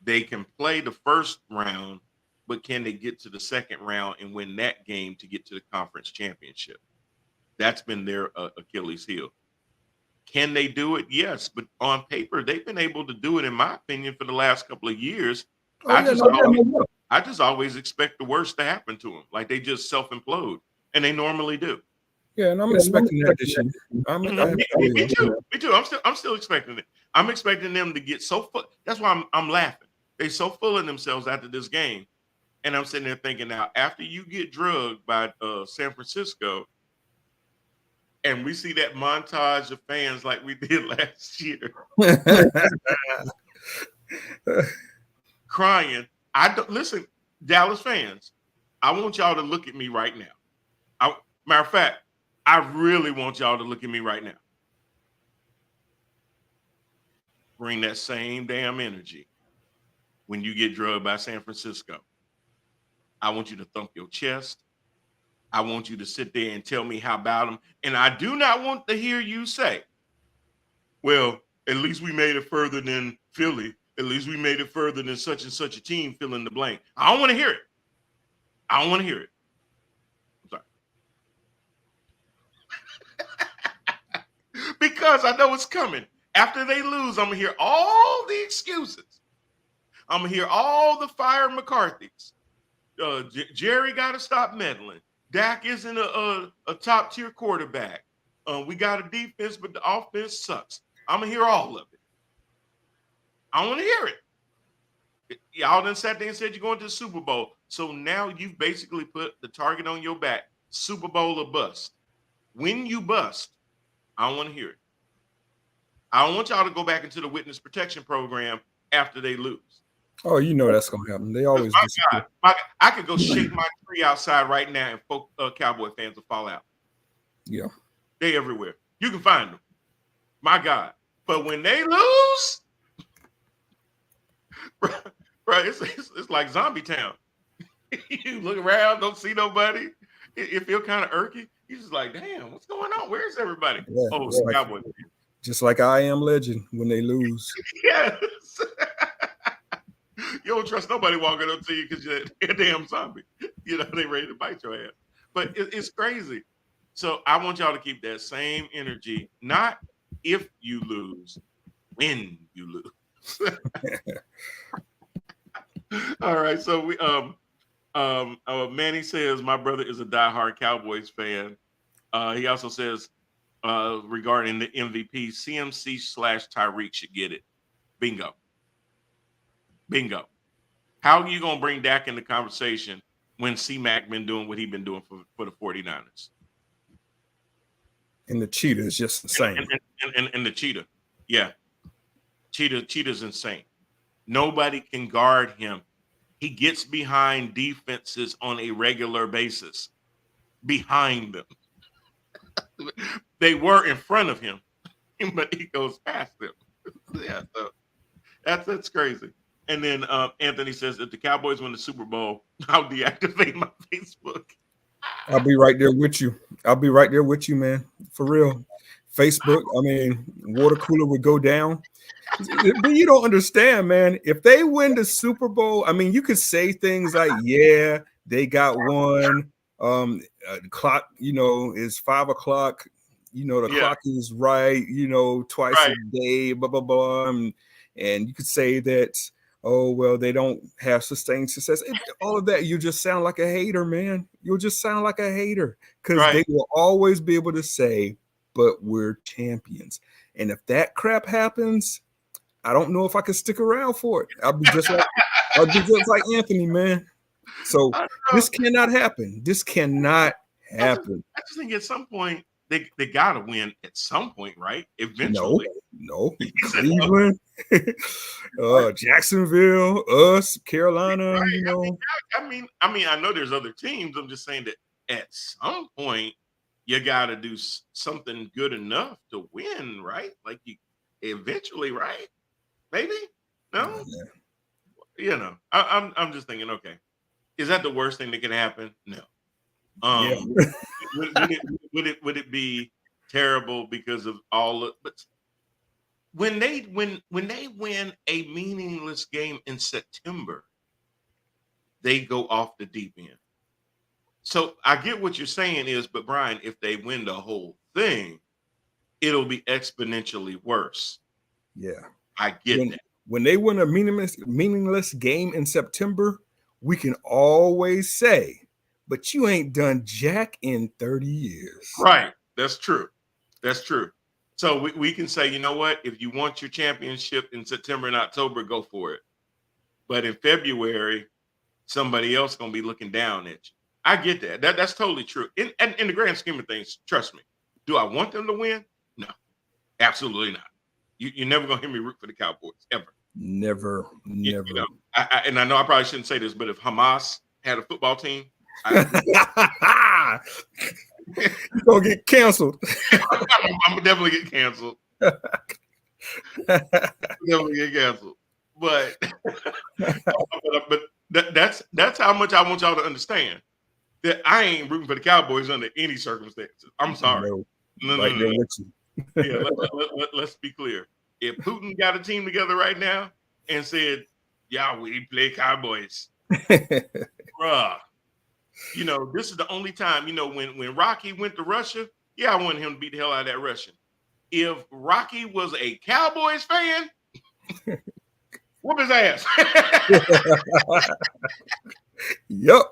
they can play the first round, but can they get to the second round and win that game to get to the conference championship? That's been their Achilles heel. Can they do it? Yes, but on paper, they've been able to do it, in my opinion, for the last couple of years. I just always expect the worst to happen to them. Like they just self-implode, and they normally do. Yeah, and I'm expecting that this year. Me too. I'm still expecting it. I'm expecting them to get so full. That's why I'm laughing. They're so full of themselves after this game. And I'm sitting there thinking, now, after you get drugged by San Francisco, and we see that montage of fans like we did last year, crying. I don't listen, Dallas fans. I want y'all to look at me right now. Matter of fact, I really want y'all to look at me right now. Bring that same damn energy when you get drugged by San Francisco. I want you to thump your chest. I want you to sit there and tell me how about them. And I do not want to hear you say, well, at least we made it further than Philly. At least we made it further than such and such a team, fill in the blank. I don't want to hear it. I don't want to hear it. I'm sorry. Because I know it's coming. After they lose, I'm going to hear all the excuses. I'm going to hear all the fire McCarthy's. Jerry got to stop meddling. Dak isn't a top tier quarterback. We got a defense, but the offense sucks. I'm going to hear all of it. I want to hear it. Y'all done sat there and said you're going to the Super Bowl. So now you've basically put the target on your back. Super Bowl or bust. When you bust, I don't want to hear it. I don't want y'all to go back into the witness protection program after they lose. Oh, you know that's going to happen. They always my God, I could go shake my tree outside right now and Cowboy fans will fall out. Yeah. They everywhere. You can find them. My God. But when they lose, right, it's like Zombie Town. You look around, don't see nobody. It feel kind of irky. You're just like, damn, what's going on? Where's everybody? Yeah, oh, like, Cowboy. Just like I Am Legend when they lose. Yes. You don't trust nobody walking up to you because you're a damn zombie. You know, they ready to bite your ass. But it's crazy. So I want y'all to keep that same energy, not if you lose, when you lose. All right. So we Manny says my brother is a diehard Cowboys fan. He also says regarding the MVP, CMC/Tyreek should get it. Bingo. How are you going to bring Dak in the conversation when C-Mac been doing what he's been doing for the 49ers? And the cheetah is just insane. And the cheetah. Yeah. Cheetah's insane. Nobody can guard him. He gets behind defenses on a regular basis. Behind them. They were in front of him, but he goes past them. Yeah, so that's crazy. And then Anthony says, if the Cowboys win the Super Bowl, I'll deactivate my Facebook. I'll be right there with you. I'll be right there with you, man. For real. Facebook, I mean, water cooler would go down. But you don't understand, man. If they win the Super Bowl, I mean, you could say things like, yeah, they got one. The clock, is 5 o'clock. The clock is right, twice a day, blah, blah, blah. And you could say that, oh, well, they don't have sustained success. All of that, you just sound like a hater, man. You'll just sound like a hater because they will always be able to say, but we're champions. And if that crap happens, I don't know if I can stick around for it. I'll be just like Anthony, man. So this cannot happen. This cannot happen. I just think at some point they gotta win at some point, right? Eventually. No. Cleveland, Jacksonville, us, Carolina. Right. I mean, I know there's other teams. I'm just saying that at some point you gotta do something good enough to win, right? Like you eventually, right? Maybe no. I'm just thinking. Okay, is that the worst thing that can happen? No. Would it be terrible because of all of? But when they win a meaningless game in September, they go off the deep end. So I get what you're saying is, but Brian, if they win the whole thing, it'll be exponentially worse. Yeah. I get that. When they win a meaningless game in September, we can always say, but you ain't done jack in 30 years. Right. That's true. So we can say, you know what? If you want your championship in September and October, go for it. But in February, somebody else going to be looking down at you. I get that. That's totally true. In the grand scheme of things, trust me, Do I want them to win? No, absolutely not. You're never gonna hear me root for the Cowboys ever. Never. You know, and I know I probably shouldn't say this, but if Hamas had a football team, You're gonna get canceled. I'm definitely get canceled. Definitely get canceled. But that's how much I want y'all to understand that I ain't rooting for the Cowboys under any circumstances. I'm sorry. No. Yeah, let's be clear. If Putin got a team together right now and said, "Yeah, we play Cowboys," bruh, you know, this is the only time, you know, when Rocky went to Russia, yeah, I wanted him to beat the hell out of that Russian. If Rocky was a Cowboys fan, whoop his ass. Yep.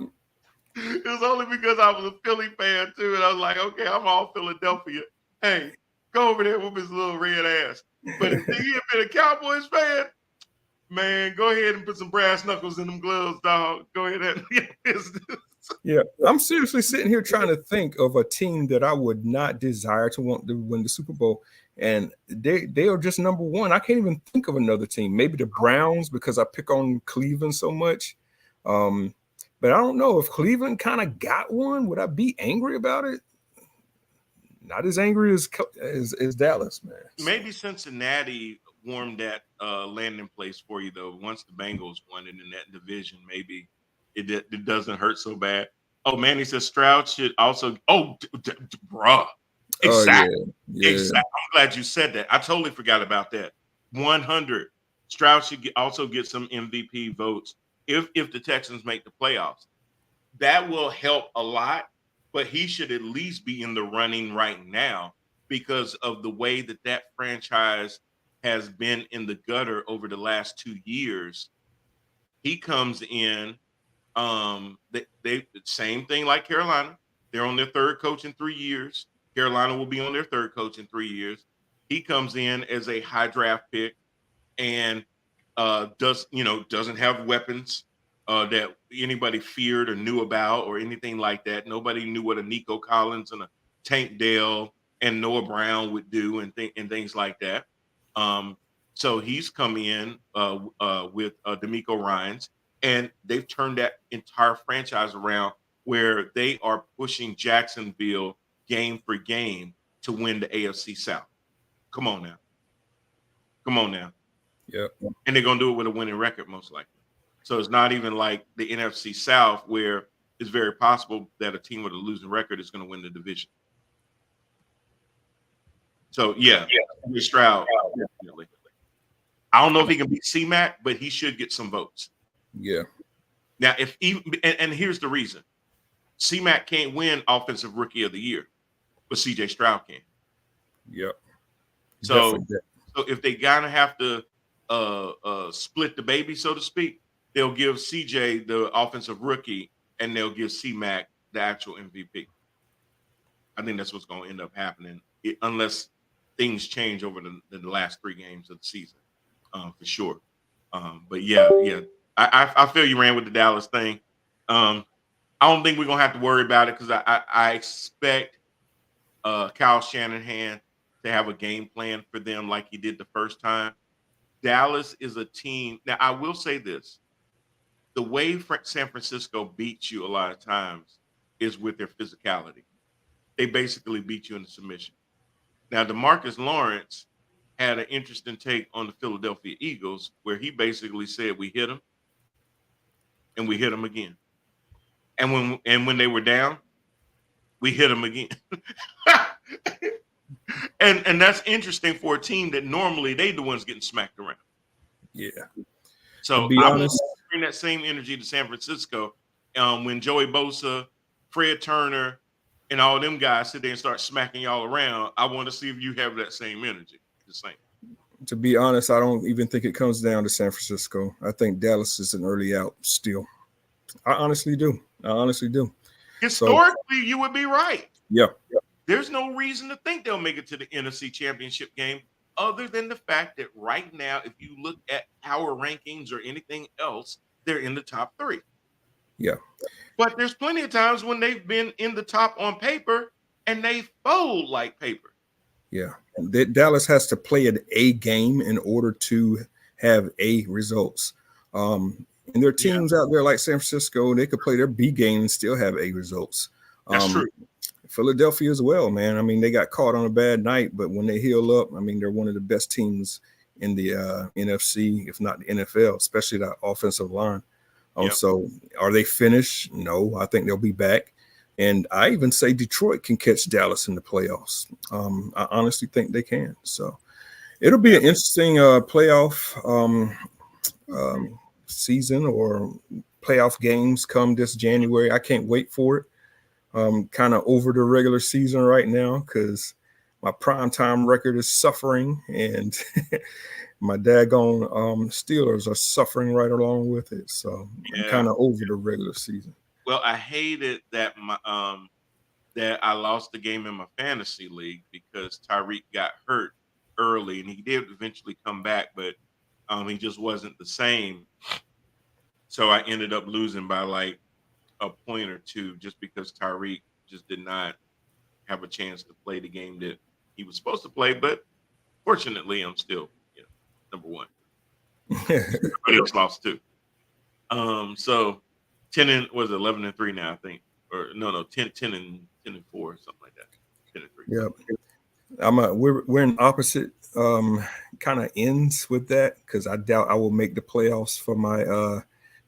It was only because I was a Philly fan too, and I was like, okay, I'm all Philadelphia. Hey, go over there with his little red ass. But if he had been a Cowboys fan, man, go ahead and put some brass knuckles in them gloves, dog. Go ahead and business. Yeah, I'm seriously sitting here trying to think of a team that I would not desire to want to win the Super Bowl, and they are just number one. I can't even think of another team. Maybe the Browns, because I pick on Cleveland so much. But I don't know if Cleveland kind of got one. Would I be angry about it? Not as angry as Dallas, man. Maybe Cincinnati warmed that landing place for you, though. Once the Bengals won it in that division, maybe it doesn't hurt so bad. Oh, man, he says Stroud should also. Oh, bruh. Exactly. Oh, yeah. Exactly. I'm glad you said that. I totally forgot about that. 100. Stroud should also get some MVP votes if the Texans make the playoffs. That will help a lot, but he should at least be in the running right now because of the way that franchise has been in the gutter over the last 2 years. He comes in, they same thing like Carolina. They're on their third coach in 3 years. Carolina will be on their third coach in 3 years. He comes in as a high draft pick and doesn't have weapons that anybody feared or knew about or anything like that. Nobody knew what a Nico Collins and a Tank Dell and Noah Brown would do and things like that. So he's come in with D'Amico Ryans, and they've turned that entire franchise around where they are pushing Jacksonville game for game to win the AFC South. Come on now. Yep. And they're going to do it with a winning record, most likely. So it's not even like the NFC South where it's very possible that a team with a losing record is going to win the division. So, yeah. Stroud, definitely. I don't know if he can beat C-Mac, but he should get some votes. Yeah. Now, and here's the reason. C-Mac can't win Offensive Rookie of the Year, but C.J. Stroud can. Yep. So if they kind of have to split the baby, so to speak, they'll give CJ the offensive rookie and they'll give C-Mac the actual MVP. I think that's what's going to end up happening unless things change over the last 3 games of the season, for sure. But yeah, I feel you ran with the Dallas thing. I don't think we're going to have to worry about it because I expect Kyle Shanahan to have a game plan for them like he did the first time. Dallas is a team. Now, I will say this. The way San Francisco beats you a lot of times is with their physicality. They basically beat you in the submission. Now, DeMarcus Lawrence had an interesting take on the Philadelphia Eagles where he basically said we hit them and we hit them again. And when they were down, we hit them again. And that's interesting for a team that normally they the ones getting smacked around. Yeah. So I'm going to bring that same energy to San Francisco when Joey Bosa, Fred Turner, and all them guys sit there and start smacking y'all around. I want to see if you have that same energy. Just saying. To be honest, I don't even think it comes down to San Francisco. I think Dallas is an early out still. I honestly do. Historically, you would be right. Yeah. There's no reason to think they'll make it to the NFC Championship game other than the fact that right now, if you look at our rankings or anything else, they're in the top 3. Yeah. But there's plenty of times when they've been in the top on paper and they fold like paper. Yeah, Dallas has to play an A game in order to have A results. And there are teams out there like San Francisco, they could play their B game and still have A results. That's true. Philadelphia as well, man. I mean, they got caught on a bad night, but when they heal up, I mean, they're one of the best teams in the NFC, if not the NFL, especially that offensive line. So are they finished? No, I think they'll be back. And I even say Detroit can catch Dallas in the playoffs. I honestly think they can. So it'll be an interesting playoff season or playoff games come this January. I can't wait for it. Kind of over the regular season right now because my primetime record is suffering and my daggone Steelers are suffering right along with it. So I'm kind of over the regular season. Well, I hated that that I lost the game in my fantasy league because Tyreek got hurt early, and he did eventually come back, but he just wasn't the same. So I ended up losing by like a point or two just because Tyreek just did not have a chance to play the game that he was supposed to play. But fortunately, I'm still number one. Everybody else lost too. So 11-3 now, I think, or no, 10 and 4, something like that. 10 and 3. Yeah, we're in opposite kind of ends with that because I doubt I will make the playoffs for my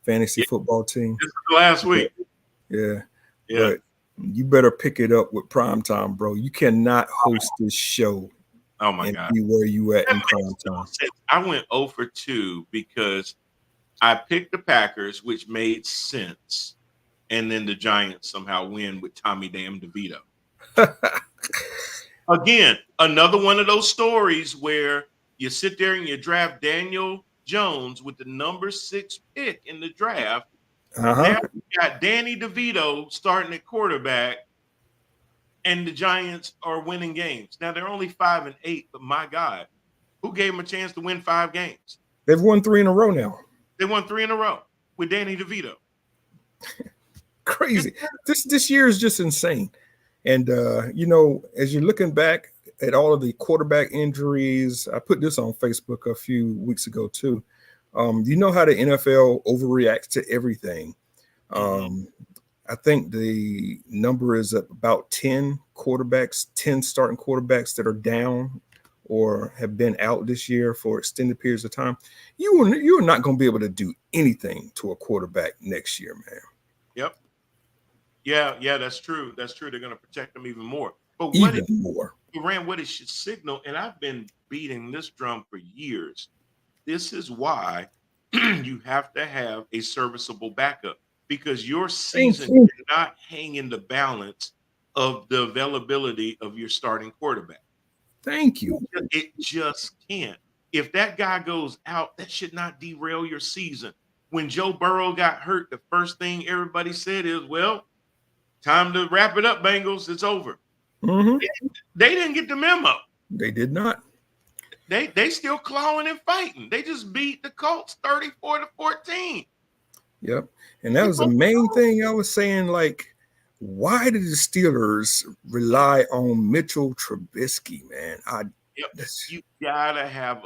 fantasy football team. This is the last week. Yeah. But you better pick it up with primetime, bro. You cannot host this show. Oh my God! Be where you at in primetime. I went 0 for 2 because I picked the Packers, which made sense, and then the Giants somehow win with Tommy Damn DeVito. Again, another one of those stories where you sit there and you draft Daniel Jones with the number 6 pick in the draft. Now you got Danny DeVito starting at quarterback, and the Giants are winning games. Now they're only 5-8, but my God, who gave them a chance to win 5 games? They've won 3 in a row now. They won 3 in a row with Danny DeVito. Crazy. This year is just insane. And as you're looking back at all of the quarterback injuries, I put this on Facebook a few weeks ago too. You know how the NFL overreacts to everything. I think the number is about 10 starting quarterbacks that are down or have been out this year for extended periods of time. You are not going to be able to do anything to a quarterback next year, man. Yep. Yeah, that's true. That's true. They're going to protect them even more. But more. What it should signal, and I've been beating this drum for years. This is why you have to have a serviceable backup because your season cannot hang in the balance of the availability of your starting quarterback. Thank you. It just can't. If that guy goes out, that should not derail your season. When Joe Burrow got hurt, the first thing everybody said is, well, time to wrap it up, Bengals. It's over. Mm-hmm. They didn't get the memo. They did not. They still clawing and fighting. They just beat the Colts 34-14. Yep. And that was the main thing I was saying, like, why did the Steelers rely on Mitchell Trubisky, man? You gotta have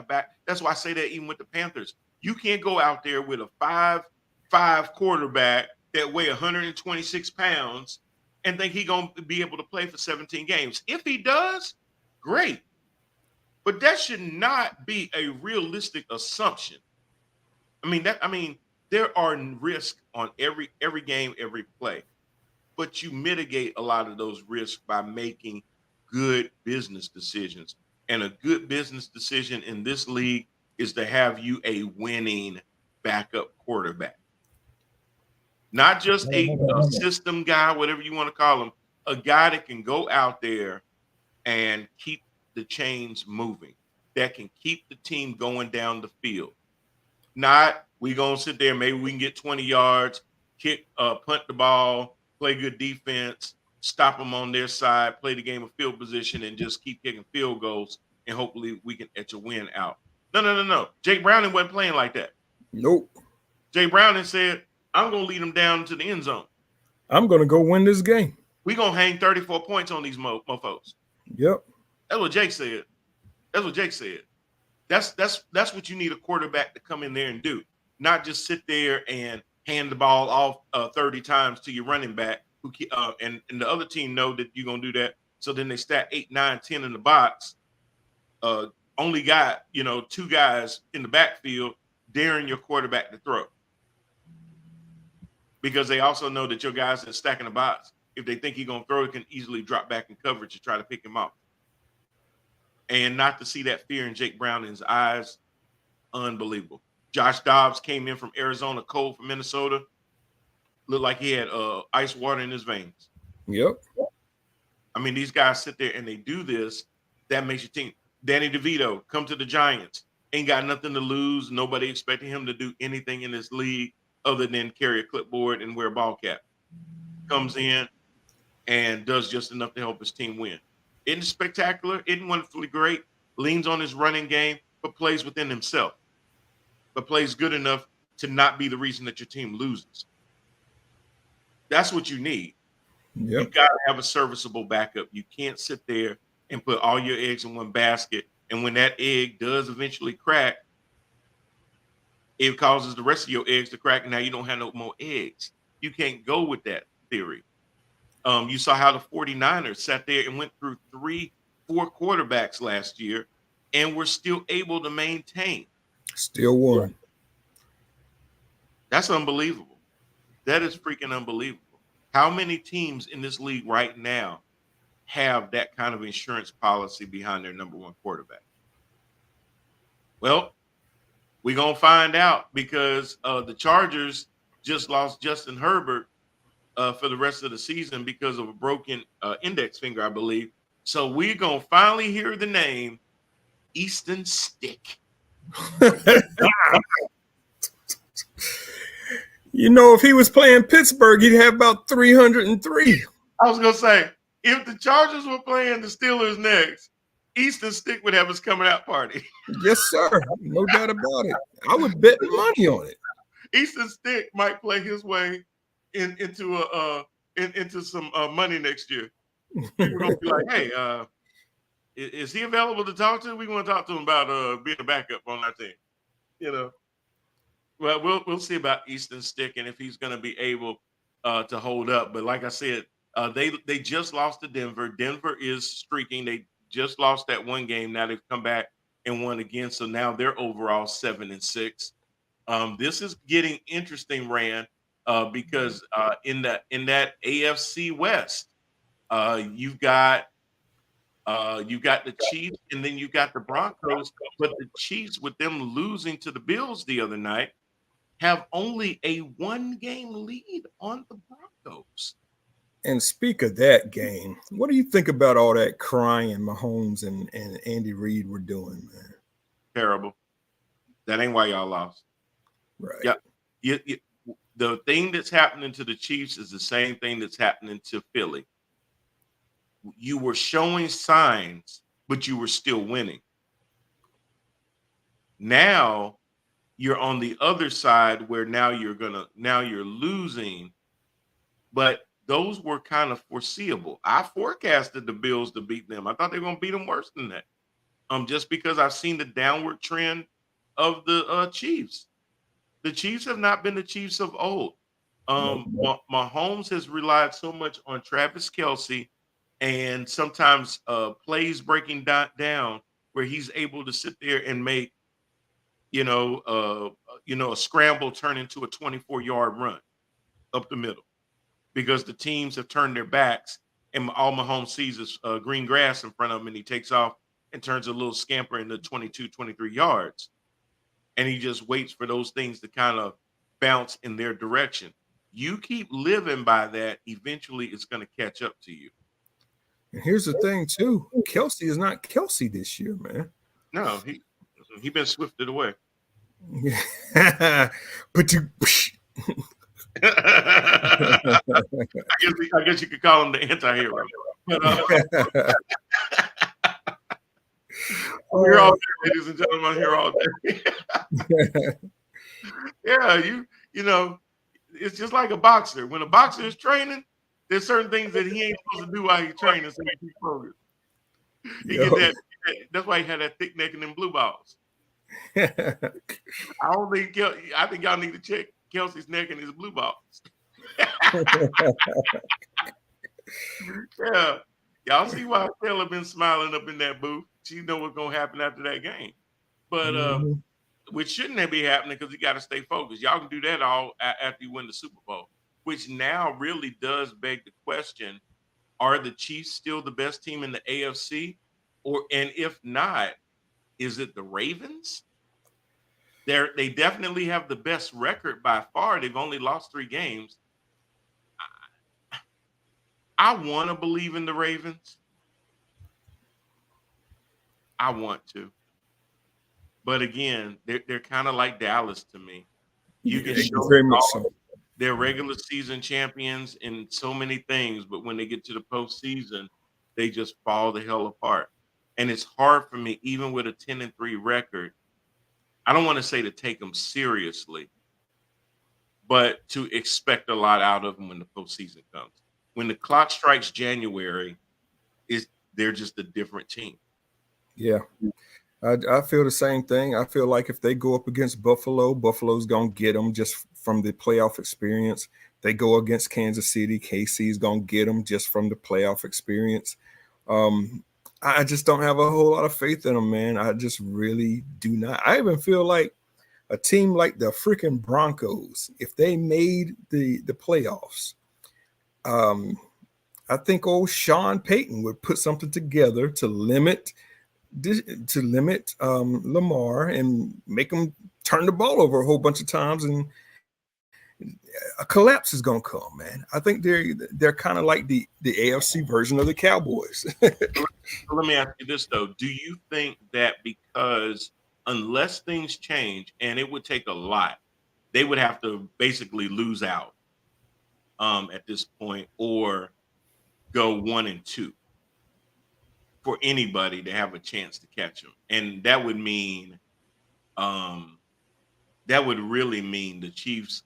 back. That's why I say that even with the Panthers. You can't go out there with a 5'5" quarterback that weigh 126 pounds and think he's gonna be able to play for 17 games. If he does, great. But that should not be a realistic assumption. There are risks on every game, every play, but you mitigate a lot of those risks by making good business decisions. And a good business decision in this league is to have you a winning backup quarterback. Not just a system guy, whatever you want to call him, a guy that can go out there and keep the chains moving, that can keep the team going down the field. Not we gonna sit there, maybe we can get 20 yards, punt the ball, play good defense, stop them on their side, play the game of field position, and just keep kicking field goals, and hopefully we can etch a win out. No. Jake Browning wasn't playing like that. Nope. Jake Browning said, I'm gonna lead them down to the end zone. I'm gonna go win this game. we gonna hang 34 points on these mofos. Yep. That's what Jake said. That's what you need a quarterback to come in there and do, not just sit there and hand the ball off 30 times to your running back, who and the other team know that you're gonna do that. So then they stack 8, 9, 10 in the box. Only got 2 guys in the backfield daring your quarterback to throw, because they also know that your guys are stacking the box. If they think he's gonna throw, it can easily drop back in coverage to try to pick him off. And not to see that fear in Jake Browning's eyes, unbelievable. Josh Dobbs came in from Arizona, cold from Minnesota. Looked like he had ice water in his veins. Yep. I mean, these guys sit there and they do this. That makes you think. Danny DeVito, come to the Giants. Ain't got nothing to lose. Nobody expecting him to do anything in this league other than carry a clipboard and wear a ball cap. Comes in and does just enough to help his team win. Isn't spectacular, isn't wonderfully great, leans on his running game, but plays within himself. But plays good enough to not be the reason that your team loses. That's what you need. Yep. You got to have a serviceable backup. You can't sit there and put all your eggs in one basket. And when that egg does eventually crack, it causes the rest of your eggs to crack. And now you don't have no more eggs. You can't go with that theory. You saw how the 49ers sat there and went through 3-4 quarterbacks last year and were still able to maintain. Still won. That's unbelievable. That is freaking unbelievable. How many teams in this league right now have that kind of insurance policy behind their number one quarterback? Well, we're going to find out, because the Chargers just lost Justin Herbert for the rest of the season because of a broken index finger, I believe. So we're going to finally hear the name Easton Stick. If he was playing Pittsburgh, he'd have about 303. I was going to say, if the Chargers were playing the Steelers next, Easton Stick would have his coming out party. Yes, sir. No doubt about it. I would bet money on it. Easton Stick might play his way into some money next year. We're going to be like, hey, is he available to talk to? We want to talk to him about being a backup on our team. Well, we'll see about Easton Stick and if he's going to be able to hold up. But like I said, they just lost to Denver. Denver is streaking. They just lost that one game. Now they've come back and won again. So now they're overall 7-6. This is getting interesting, Rand, because in that AFC West, you've got the Chiefs and then you got the Broncos. But the Chiefs, with them losing to the Bills the other night, have only a 1-game lead on the Broncos. And speak of that game, what do you think about all that crying Mahomes and Andy Reid were doing, man? Terrible. That ain't why y'all lost. Right. Yeah. The thing that's happening to the Chiefs is the same thing that's happening to Philly. You were showing signs, but you were still winning. Now you're on the other side where now you're losing, but those were kind of foreseeable. I forecasted the Bills to beat them. I thought they were going to beat them worse than that. Just because I've seen the downward trend of the Chiefs. The Chiefs have not been the Chiefs of old. Mahomes has relied so much on Travis Kelce and sometimes plays breaking down where he's able to sit there and make a scramble turn into a 24-yard run up the middle, because the teams have turned their backs and all Mahomes sees is green grass in front of him, and he takes off and turns a little scamper into 22, 23 yards. And he just waits for those things to kind of bounce in their direction. You keep living by that, eventually it's going to catch up to you. And here's the thing, too. Kelce is not Kelce this year, man. No, he been swifted away. But I guess you could call him the anti-hero. I'm here all day, ladies and gentlemen. I'm here all day. Yeah, you know, it's just like a boxer. When a boxer is training, There's certain things that he ain't supposed to do while he's training, so he keep focused. He Yo. get that. That's why he had that thick neck and them blue balls. I don't think. I think y'all need to check Kelsey's neck and his blue balls. Yeah, y'all see why Taylor been smiling up in that booth. She know what's gonna happen after that game, but which shouldn't be happening because you got to stay focused. Y'all can do that all after you win the Super Bowl, which now really does beg the question: are the Chiefs still the best team in the AFC, and if not, is it the Ravens? They definitely have the best record by far. They've only lost 3 games. I want to believe in the Ravens. I want to. But again, they're kind of like Dallas to me. You can show very much so. They're regular season champions in so many things, but when they get to the postseason, they just fall the hell apart. And it's hard for me, even with a 10-3 record. I don't want to say to take them seriously, but to expect a lot out of them when the postseason comes. When the clock strikes January, they're just a different team. Yeah. I feel the same thing. I feel like if they go up against Buffalo, Buffalo's going to get them just from the playoff experience. They go against Kansas City, KC's going to get them just from the playoff experience. I just don't have a whole lot of faith in them, man. I just really do not. I even feel like a team like the freaking Broncos, if they made the playoffs, I think old Sean Payton would put something together to limit Lamar and make him turn the ball over a whole bunch of times, and a collapse is gonna come, man. I think they're kind of like the AFC version of the Cowboys. Let me ask you this though: do you think that because unless things change, and it would take a lot, they would have to basically lose out at this point, or go 1-2 for anybody to have a chance to catch them? And that would mean, that would really mean the Chiefs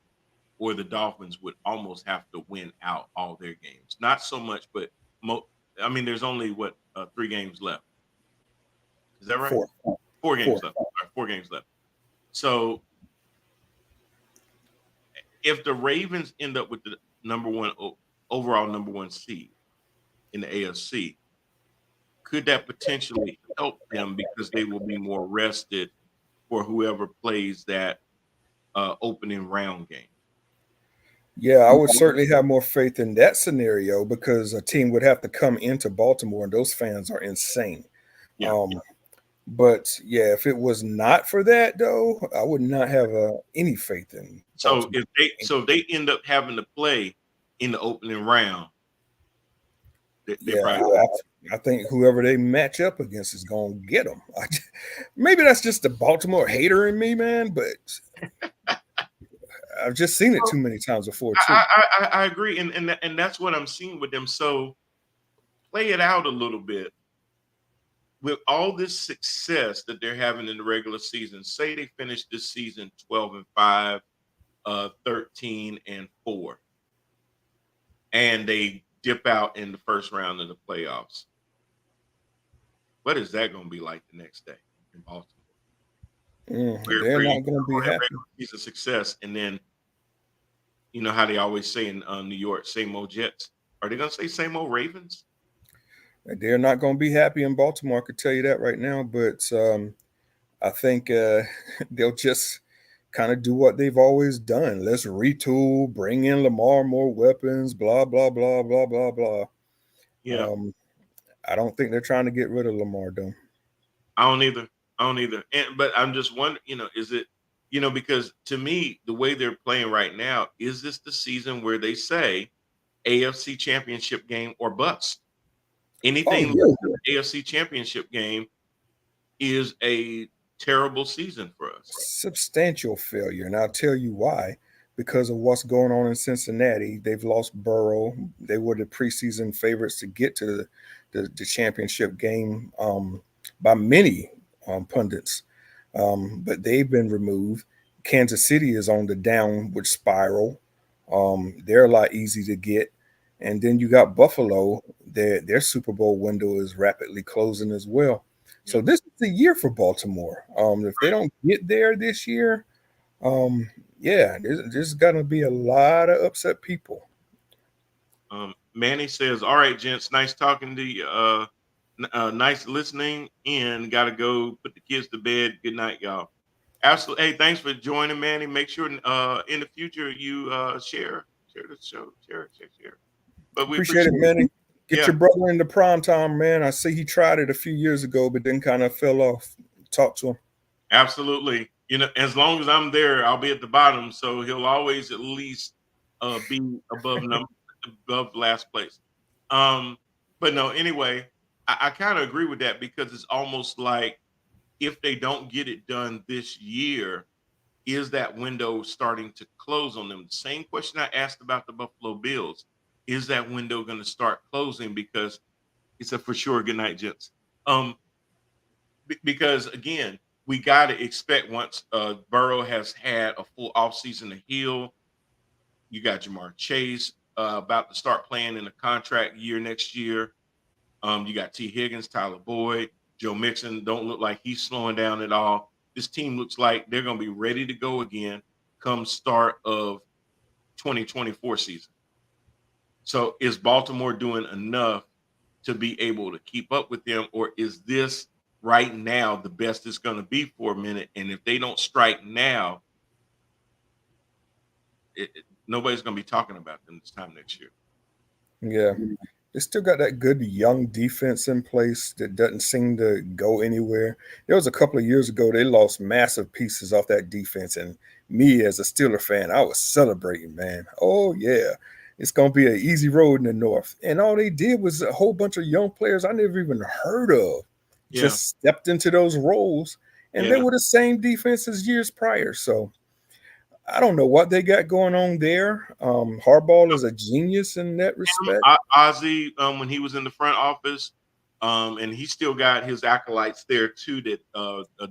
or the Dolphins would almost have to win out all their games. Not so much, but I mean, there's only 3 games left. Is that right? 4 games left. 4 games left. So if the Ravens end up with the overall number 1 seed in the AFC, could that potentially help them because they will be more rested for whoever plays that opening round game? Yeah, I would certainly have more faith in that scenario because a team would have to come into Baltimore, and those fans are insane. Yeah. But yeah, if it was not for that, though, I would not have any faith in. So Baltimore. if they end up having to play in the opening round, I think whoever they match up against is going to get them. Maybe that's just the Baltimore hater in me, man, but I've just seen it too many times before, too. I agree, and that's what I'm seeing with them. So play it out a little bit. With all this success that they're having in the regular season, say they finish this season 12-5, 13-4, and they dip out in the first round of the playoffs. What is that going to be like the next day in Baltimore? They're not going to be happy. Piece of success, and then you know how they always say in New York, same old Jets. Are they going to say same old Ravens? They're not going to be happy in Baltimore. I could tell you that right now. But I think they'll just kind of do what they've always done. Let's retool, bring in Lamar, more weapons, blah, blah, blah, blah, blah, blah. Yeah. I don't think they're trying to get rid of Lamar, though. I don't either. But I'm just wondering, is it, because to me, the way they're playing right now, is this the season where they say AFC championship game or bust? Anything less than the AFC championship game is a terrible season for us. Substantial failure. And I'll tell you why. Because of what's going on in Cincinnati. They've lost Burrow. They were the preseason favorites to get to the championship game by many pundits. But they've been removed. Kansas City is on the downward spiral. They're a lot easy to get. And then you got Buffalo. Their Super Bowl window is rapidly closing as well. Yeah. So this is the year for Baltimore. If they don't get there this year, yeah, there's gonna be a lot of upset people. Manny says, "All right, gents, nice talking to you. Nice listening in. Got to go put the kids to bed. Good night, y'all." Absolutely. Hey, thanks for joining, Manny. Make sure in the future you share the show, share. But we Appreciate appreciate it, it. Manny. Get Yeah, your brother into prime time, man. I see he tried it a few years ago, but then kind of fell off. Talk to him. absolutely. You know, as long as I'm there, I'll be at the bottom, so he'll always at least be above last place. Um, but no, anyway, I kind of agree with that because it's almost like if they don't get it done this year, is that window starting to close on them? The same question I asked about the Buffalo Bills. Is that window going to start closing? Because it's a for sure good night, gents. Um, because again, we got to expect once Burrow has had a full offseason to heal, you got Jamar Chase about to start playing in a contract year next year. You got T. Higgins, Tyler Boyd, Joe Mixon. Don't look like he's slowing down at all. This team looks like they're going to be ready to go again come start of 2024 season. So is Baltimore doing enough to be able to keep up with them, or is this right now the best it's going to be for a minute? And if they don't strike now, nobody's going to be talking about them this time next year. Yeah. They still got that good young defense in place that doesn't seem to go anywhere. There was a couple of years ago they lost massive pieces off that defense, and me as a Steeler fan, I was celebrating, man. Oh yeah, it's gonna be an easy road in the North. And all they did was a whole bunch of young players I never even heard of Yeah, just stepped into those roles, and they yeah. were the same defense as years prior. So I don't know what they got going on there. Harbaugh is a genius in that respect. Ozzy, when he was in the front office, and he still got his acolytes there too that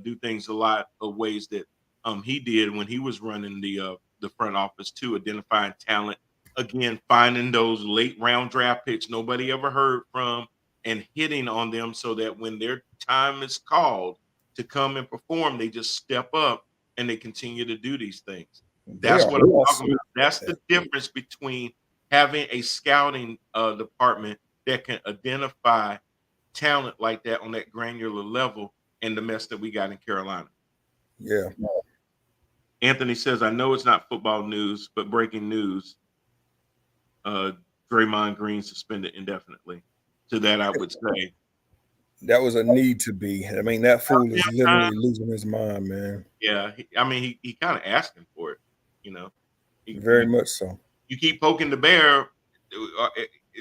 do things a lot of ways that he did when he was running the front office too, identifying talent, again finding those late round draft picks nobody ever heard from and hitting on them so that when their time is called to come and perform, they just step up and they continue to do these things. They That's are what I'm talking awesome about. That's at the that. difference between having a scouting department that can identify talent like that on that granular level and the mess that we got in Carolina. Yeah. Anthony says, I know it's not football news, but breaking news, uh, Draymond Green suspended indefinitely. To that, I would say, That was a need to be. I mean, that fool is uh, literally losing his mind, man. yeah, I mean, he kind of asking for it, you know. Very much so. You keep poking the bear,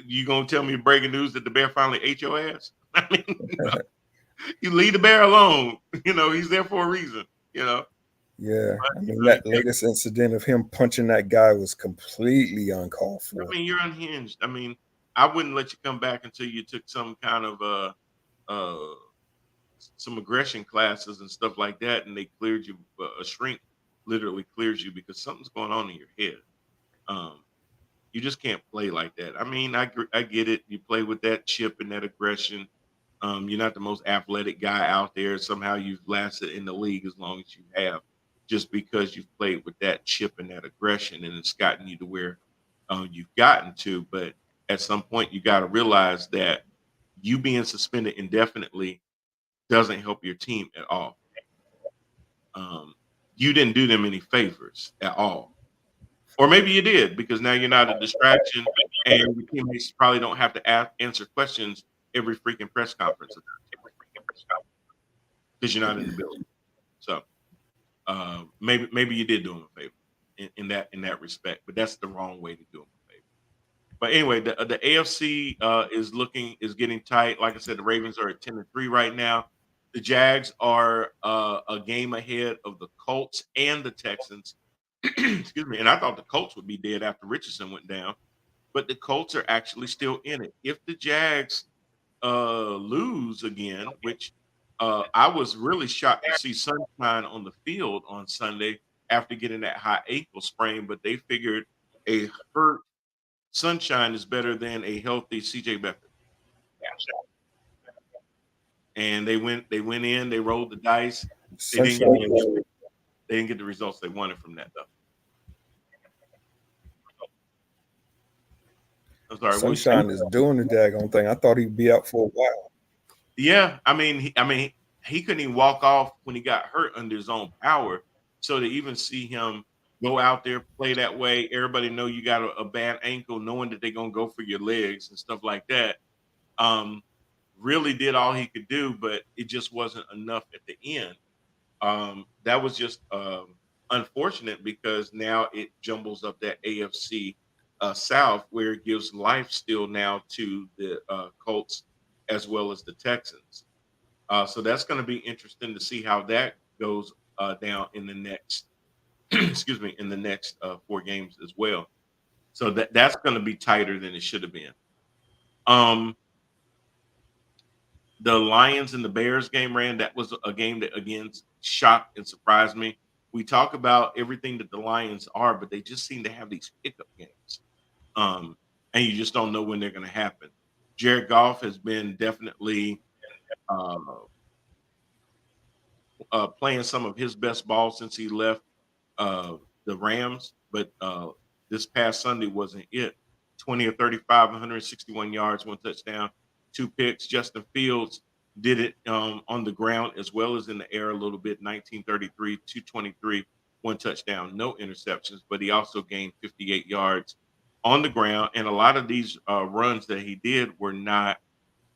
you gonna tell me breaking news that the bear finally ate your ass? I mean, you leave the bear alone. You know, he's there for a reason, you know. Yeah. I mean, But, that latest incident of him punching that guy was completely uncalled I for. mean, you're unhinged. I mean, I wouldn't let you come back until you took some kind of uh some aggression classes and stuff like that, and they cleared you. A shrink literally clears you because something's going on in your head. Um, you just can't play like that. I mean, I get it. You play with that chip and that aggression. You're not the most athletic guy out there. Somehow you've lasted in the league as long as you have, just because you've played with that chip and that aggression, and it's gotten you to where you've gotten to. But at some point, you got to realize that you being suspended indefinitely doesn't help your team at all. Um, you didn't do them any favors at all. Or maybe you did because now you're not a distraction and your teammates probably don't have to answer questions every freaking press conference because you're not in the building. So maybe you did do them a favor in that respect, but that's the wrong way to do them a favor. But anyway, the AFC is getting tight. Like I said, the Ravens are at 10-3 right now. The Jags are a game ahead of the Colts and the Texans. Excuse me. And I thought the Colts would be dead after Richardson went down, but the Colts are actually still in it. If the Jags lose again, which I was really shocked to see Sunshine on the field on Sunday after getting that high ankle sprain, but they figured a hurt Sunshine is better than a healthy CJ Beathard. And they went in, they rolled the dice. They didn't Sunshine is get the results they wanted from that though. I'm sorry. Sunshine is doing the daggone thing. I thought he'd be out for a while. Yeah, I mean, he couldn't even walk off when he got hurt under his own power. So to even see him go out there, play that way, everybody know you got a bad ankle, knowing that they're gonna go for your legs and stuff like that. Really did all he could do, but it just wasn't enough at the end. That was just unfortunate because now it jumbles up that AFC South, where it gives life still now to the Colts as well as the Texans. So that's going to be interesting to see how that goes down in the next, excuse me, in the next 4 games as well. So that's going to be tighter than it should have been. The Lions and the Bears game, that was a game that again shocked and surprised me. We talk about everything that the Lions are, but they just seem to have these hiccup games. And you just don't know when they're going to happen. Jared Goff has been definitely playing some of his best ball since he left the Rams, but this past Sunday wasn't it. 20 or 35, 161 yards, 1 touchdown, 2 picks. Justin Fields did it on the ground as well as in the air a little bit. 1933, 223, 1 touchdown, no interceptions, but he also gained 58 yards on the ground. And a lot of these runs that he did were not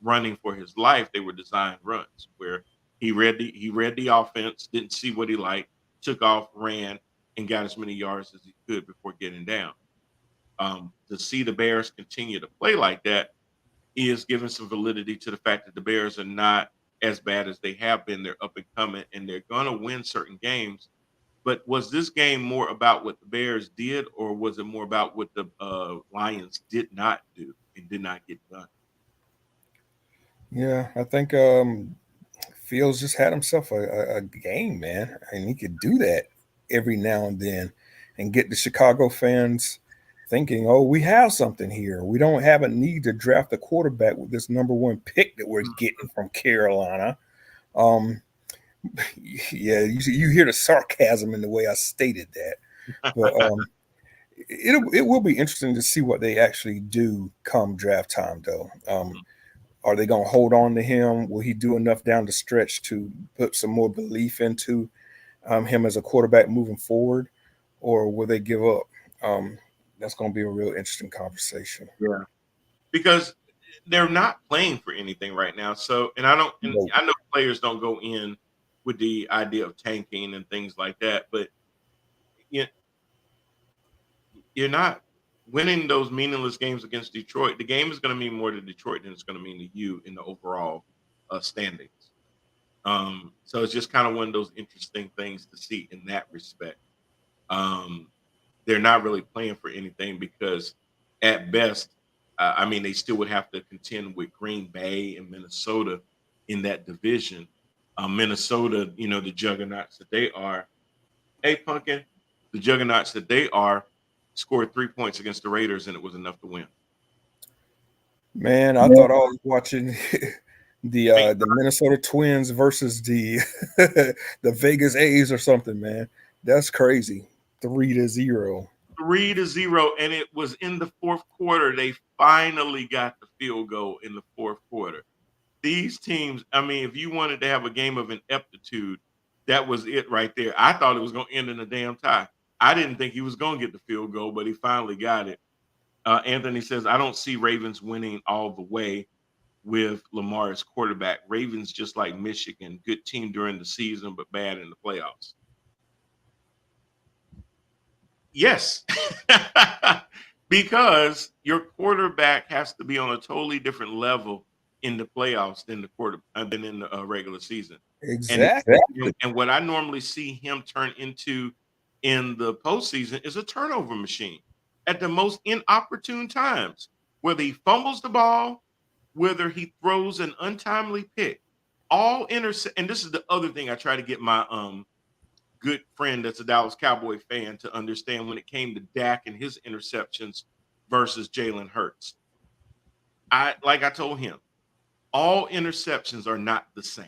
running for his life. They were designed runs where he read the offense, didn't see what he liked, took off, ran, and got as many yards as he could before getting down. To see the Bears continue to play like that is giving some validity to the fact that the Bears are not as bad as they have been. They're up and coming, and they're going to win certain games. But was this game more about what the Bears did, or was it more about what the Lions did not do and did not get done? Yeah, I think Fields just had himself a game, man, and he could do that every now and then and get the Chicago fans thinking, oh, we have something here. We don't have a need to draft a quarterback with this number 1 pick that we're getting from Carolina. Yeah, you hear the sarcasm in the way I stated that. But it will be interesting to see what they actually do come draft time, though. Are they going to hold on to him? Will he do enough down the stretch to put some more belief into him as a quarterback moving forward, or will they give up? That's going to be a real interesting conversation. Yeah, because they're not playing for anything right now. So, and I know players don't go in with the idea of tanking and things like that, but you're not winning those meaningless games against Detroit. The game is going to mean more to Detroit than it's going to mean to you in the overall standings. So it's just kind of one of those interesting things to see in that respect. They're not really playing for anything because at best, they still would have to contend with Green Bay and Minnesota in that division. Minnesota, the juggernauts that they are. Hey, Pumpkin, the juggernauts that they are scored 3 points against the Raiders, and it was enough to win. Man, I thought I was watching the Minnesota Twins versus the the Vegas A's or something, man. That's crazy. 3-0. 3-0, and it was in the 4th quarter. They finally got the field goal in the 4th quarter. These teams, if you wanted to have a game of ineptitude, that was it right there. I thought it was going to end in a damn tie. I didn't think he was going to get the field goal, but he finally got it. Anthony says, I don't see Ravens winning all the way with Lamar as quarterback. Ravens just like Michigan, good team during the season, but bad in the playoffs. Yes, because your quarterback has to be on a totally different level in the playoffs than than in the regular season. Exactly. And what I normally see him turn into in the postseason is a turnover machine at the most inopportune times, whether he fumbles the ball, whether he throws an untimely pick, all intercept. And this is the other thing I try to get my good friend that's a Dallas Cowboy fan to understand when it came to Dak and his interceptions versus Jalen Hurts. Like I told him, all interceptions are not the same.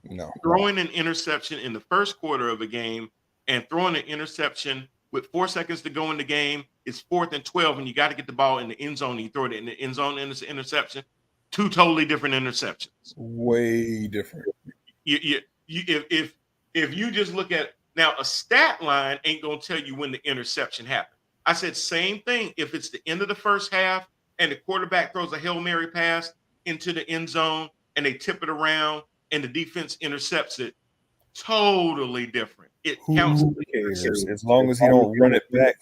No. Throwing an interception in the first quarter of a game and throwing an interception with 4 seconds to go in the game, it's 4th and 12, and you got to get the ball in the end zone. And you throw it in the end zone, and it's an interception. Two totally different interceptions. Way different. If you just look at now, a stat line ain't gonna tell you when the interception happened. I said same thing. If it's the end of the first half and the quarterback throws a Hail Mary pass into the end zone and they tip it around and the defense intercepts it, totally different. It counts. Who cares? As long as he don't run it back.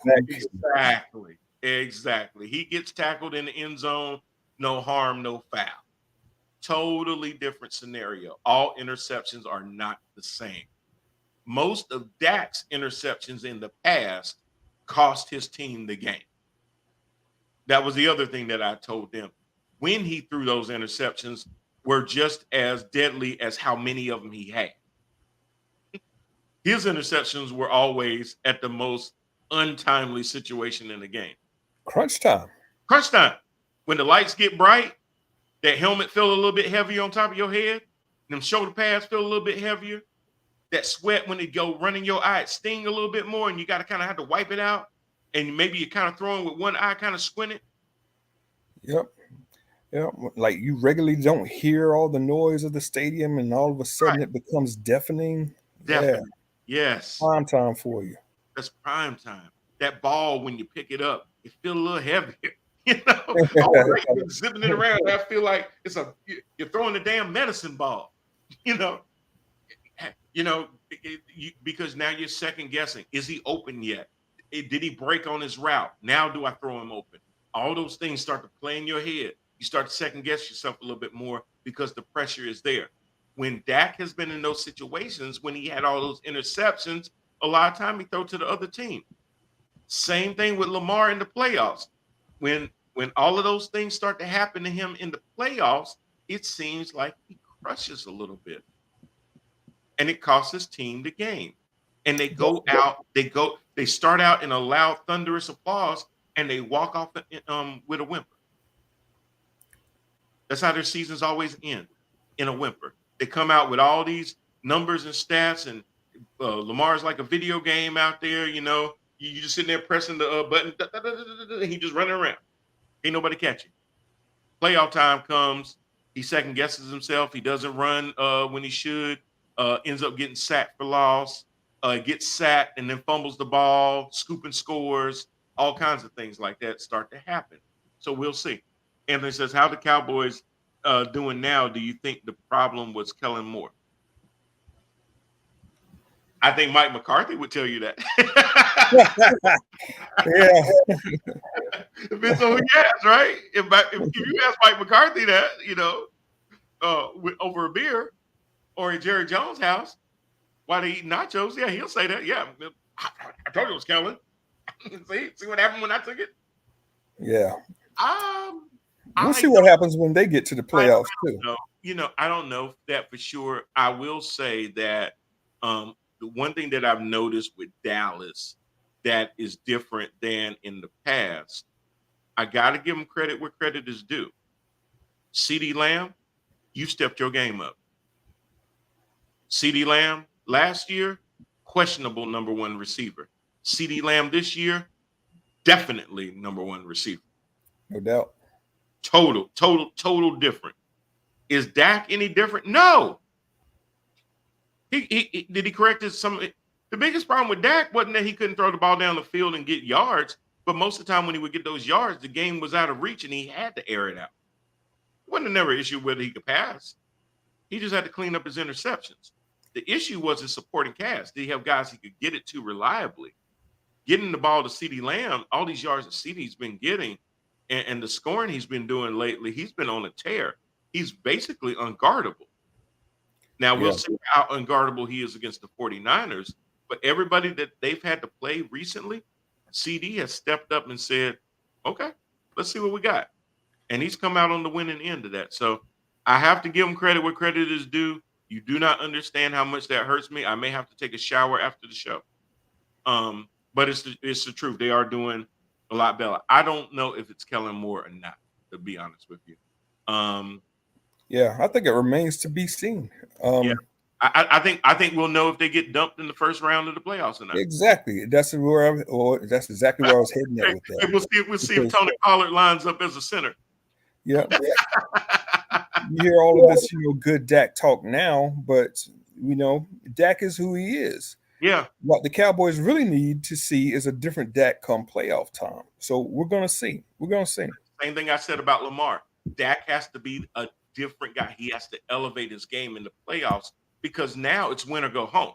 Exactly. He gets tackled in the end zone, no harm, no foul. Totally different scenario. All interceptions are not the same. Most of Dak's interceptions in the past cost his team the game. That was the other thing that I told them. When he threw those interceptions were just as deadly as how many of them he had. His interceptions were always at the most untimely situation in the game. Crunch time. Crunch time. When the lights get bright, that helmet feel a little bit heavier on top of your head. Them shoulder pads feel a little bit heavier. That sweat, when it go running your eye, it sting a little bit more, and you got to kind of have to wipe it out. And maybe you're kind of throwing with one eye kind of squinted. Yep. Like you regularly don't hear all the noise of the stadium, and all of a sudden it becomes deafening. Definitely. Yeah. Yes. Prime time for you. That's prime time. That ball, when you pick it up, it feels a little heavier. You know, all right, you're zipping it around. I feel like you're throwing a damn medicine ball. Because now you're second guessing. Is he open yet? Did he break on his route? Now do I throw him open? All those things start to play in your head. You start to second guess yourself a little bit more because the pressure is there. When Dak has been in those situations, when he had all those interceptions, a lot of time he throw to the other team. Same thing with Lamar in the playoffs. When all of those things start to happen to him in the playoffs, it seems like he crushes a little bit. And it costs his team the game. And they go out, they start out in a loud, thunderous applause, and they walk off with a whimper. That's how their seasons always end, in a whimper. They come out with all these numbers and stats, and Lamar's like a video game out there, you just sitting there pressing the button, and he just running around. Ain't nobody catching. Playoff time comes, he second guesses himself. He doesn't run when he should. Ends up getting sacked for loss. Gets sacked and then fumbles the ball, scooping scores. All kinds of things like that start to happen. So we'll see. Anthony says, how the Cowboys doing now? Do you think the problem was Kellen Moore? I think Mike McCarthy would tell you that. Yeah. Depends on who you ask, right? If you ask Mike McCarthy that, over a beer or at Jerry Jones' house while they eat nachos, yeah, he'll say that. Yeah, I told you it was Kellen. See what happened when I took it? Yeah. We'll see what happens when they get to the playoffs too. I don't know that for sure. I will say that the one thing that I've noticed with Dallas that is different than in the past, I got to give them credit where credit is due. CeeDee Lamb, you stepped your game up. CeeDee Lamb last year, questionable number one receiver. CeeDee Lamb this year, definitely number one receiver. No doubt. Total different. Is Dak any different? No. He did he correct his some. The biggest problem with Dak wasn't that he couldn't throw the ball down the field and get yards, but most of the time when he would get those yards, the game was out of reach and he had to air it out. It wasn't never an issue whether he could pass. He just had to clean up his interceptions. The issue was his supporting cast. Did he have guys he could get it to reliably? Getting the ball to CeeDee Lamb, all these yards that CeeDee's been getting, and the scoring he's been doing lately, he's been on a tear. He's basically unguardable. Now, we'll see how unguardable he is against the 49ers, but everybody that they've had to play recently, CD has stepped up and said, okay, let's see what we got. And he's come out on the winning end of that. So I have to give him credit where credit is due. You do not understand how much that hurts me. I may have to take a shower after the show. But it's the truth. They are doing A lot better. I don't know if it's Kellen Moore or not, to be honest with you. Yeah, I think it remains to be seen. Yeah. I think we'll know if they get dumped in the first round of the playoffs or not. Exactly. That's exactly where I was heading at with that. We'll see if Tony Pollard lines up as a center. Yeah. You hear all of this, good Dak talk now, but Dak is who he is. Yeah. What the Cowboys really need to see is a different Dak come playoff time. So we're gonna see. We're gonna see. Same thing I said about Lamar. Dak has to be a different guy. He has to elevate his game in the playoffs because now it's win or go home.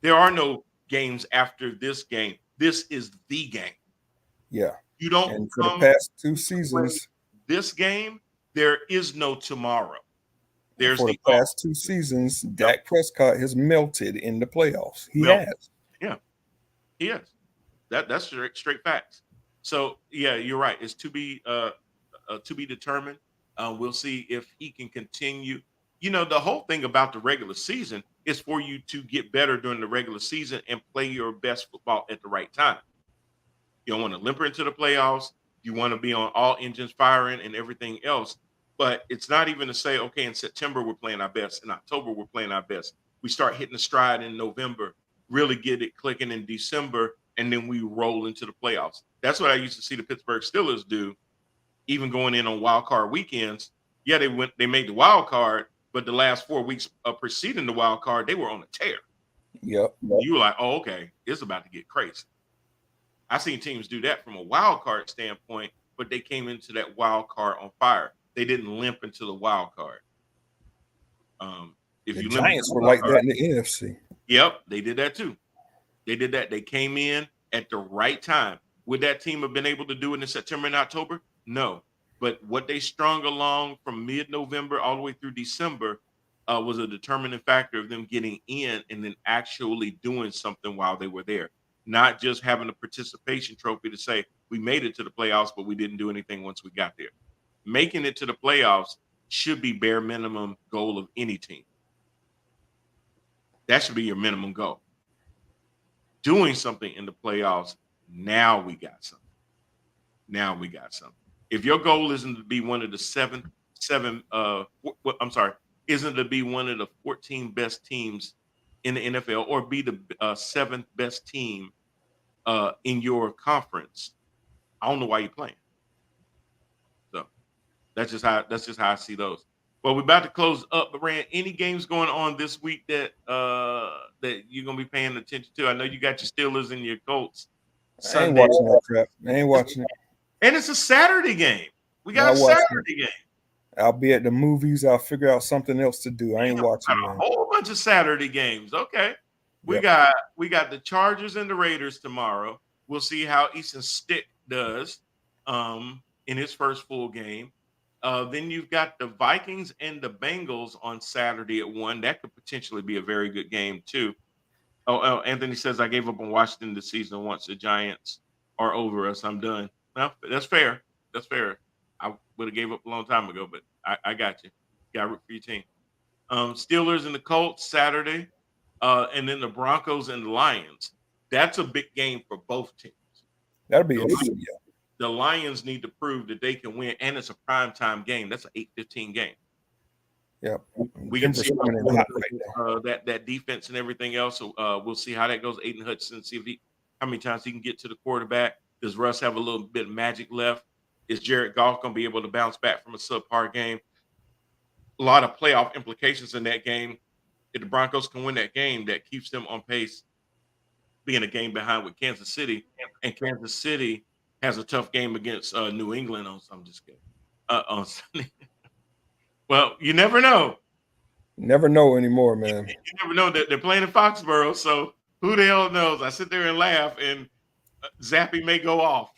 There are no games after this game. This is the game. Yeah. You don't. And for the past 2 seasons, this game, there is no tomorrow. There's for the past 2 seasons, Dak Prescott has melted in the playoffs. He has. Yeah, he has. That's straight facts. So yeah, you're right. It's to be determined. We'll see if he can continue. The whole thing about the regular season is for you to get better during the regular season and play your best football at the right time. You don't want to limper into the playoffs. You want to be on all engines firing and everything else. But it's not even to say, okay, in September we're playing our best. In October we're playing our best. We start hitting the stride in November, really get it clicking in December, and then we roll into the playoffs. That's what I used to see the Pittsburgh Steelers do, even going in on wild card weekends. Yeah, they made the wild card, but the last 4 weeks preceding the wild card, they were on a tear. Yep. You were like, oh, okay, it's about to get crazy. I've seen teams do that from a wild card standpoint, but they came into that wild card on fire. They didn't limp into the wild card. If the you Giants were like that in the NFC. Yep, they did that too. They did that. They came in at the right time. Would that team have been able to do it in September and October? No. But what they strung along from mid-November all the way through December was a determining factor of them getting in and then actually doing something while they were there. Not just having a participation trophy to say we made it to the playoffs, but we didn't do anything once we got there. Making it to the playoffs should be bare minimum goal of any team. That should be your minimum goal. Doing something in the playoffs, now we got something. Now we got something. If your goal isn't to be one of the isn't to be one of the 14 best teams in the NFL or be the 7th best team in your conference, I don't know why you're playing. So that's just how I see those. Well, we're about to close up, but Rand, any games going on this week that you're gonna be paying attention to? I know you got your Steelers and your Colts. I ain't watching that crap. I ain't watching it. And it's a Saturday game. We got a Saturday game. I'll be at the movies. I'll figure out something else to do. I ain't watching a whole bunch of Saturday games. Okay. We got the Chargers and the Raiders tomorrow. We'll see how Easton Stick does in his first full game. Then you've got the Vikings and the Bengals on Saturday at 1. That could potentially be a very good game too. Oh, Anthony says I gave up on Washington this season once the Giants are over us. I'm done. Well, that's fair. That's fair. I would have gave up a long time ago, but I got you. Got to root for your team. Steelers and the Colts Saturday, and then the Broncos and the Lions. That's a big game for both teams. That'll be interesting. Yeah. The Lions need to prove that they can win, and it's a primetime game. That's an 8:15 game. Yeah, we can see that defense and everything else. So we'll see how that goes. Aiden Hutchinson, see how many times he can get to the quarterback. Does Russ have a little bit of magic left? Is Jared Goff going to be able to bounce back from a subpar game? A lot of playoff implications in that game. If the Broncos can win that game, that keeps them on pace, being a game behind with Kansas City. And Kansas City has a tough game against New England on. I'm just kidding. On Sunday. Well, you never know. Never know anymore, man. You never know that they're playing in Foxborough, so who the hell knows? I sit there and laugh, and Zappy may go off.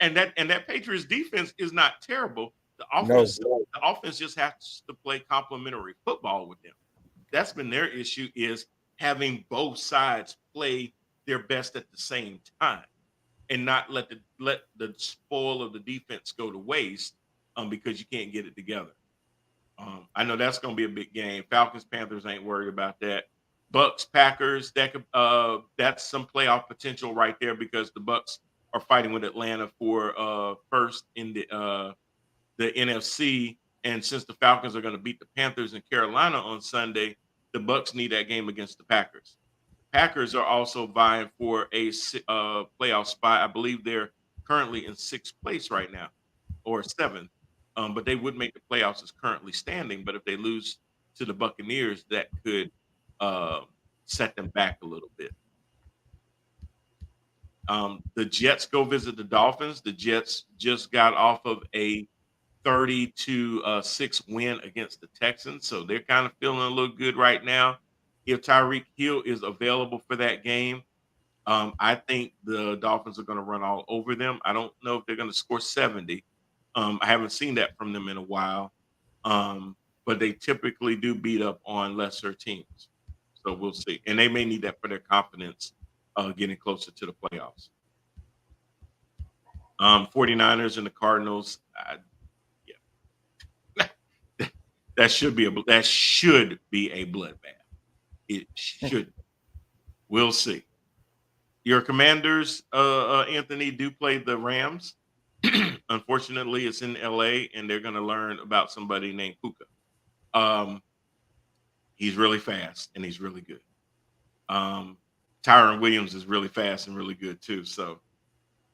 and that Patriots defense is not terrible. The offense just has to play complementary football with them. That's been their issue, is having both sides play their best at the same time and not let the spoil of the defense go to waste because you can't get it together. I know that's going to be a big game. Falcons, Panthers ain't worried about that. Bucks, Packers, that's some playoff potential right there because the Bucks are fighting with Atlanta for first in the NFC. And since the Falcons are going to beat the Panthers in Carolina on Sunday, the Bucs need that game against the Packers. Packers are also vying for a playoff spot. I believe they're currently in 6th place right now, or 7th. But they would make the playoffs as currently standing. But if they lose to the Buccaneers, that could set them back a little bit. The Jets go visit the Dolphins. The Jets just got off of a 30-6 win against the Texans, so they're kind of feeling a little good right now. If Tyreek Hill is available for that game, I think the Dolphins are going to run all over them. I don't know if they're going to score 70. I haven't seen that from them in a while, but they typically do beat up on lesser teams. So we'll see. And they may need that for their confidence getting closer to the playoffs. 49ers and the Cardinals, that should be a bloodbath. It should. We'll see. Your Commanders, Anthony, do play the Rams. Unfortunately, it's in LA, and they're going to learn about somebody named Puka. He's really fast, and he's really good. Tyron Williams is really fast and really good, too. So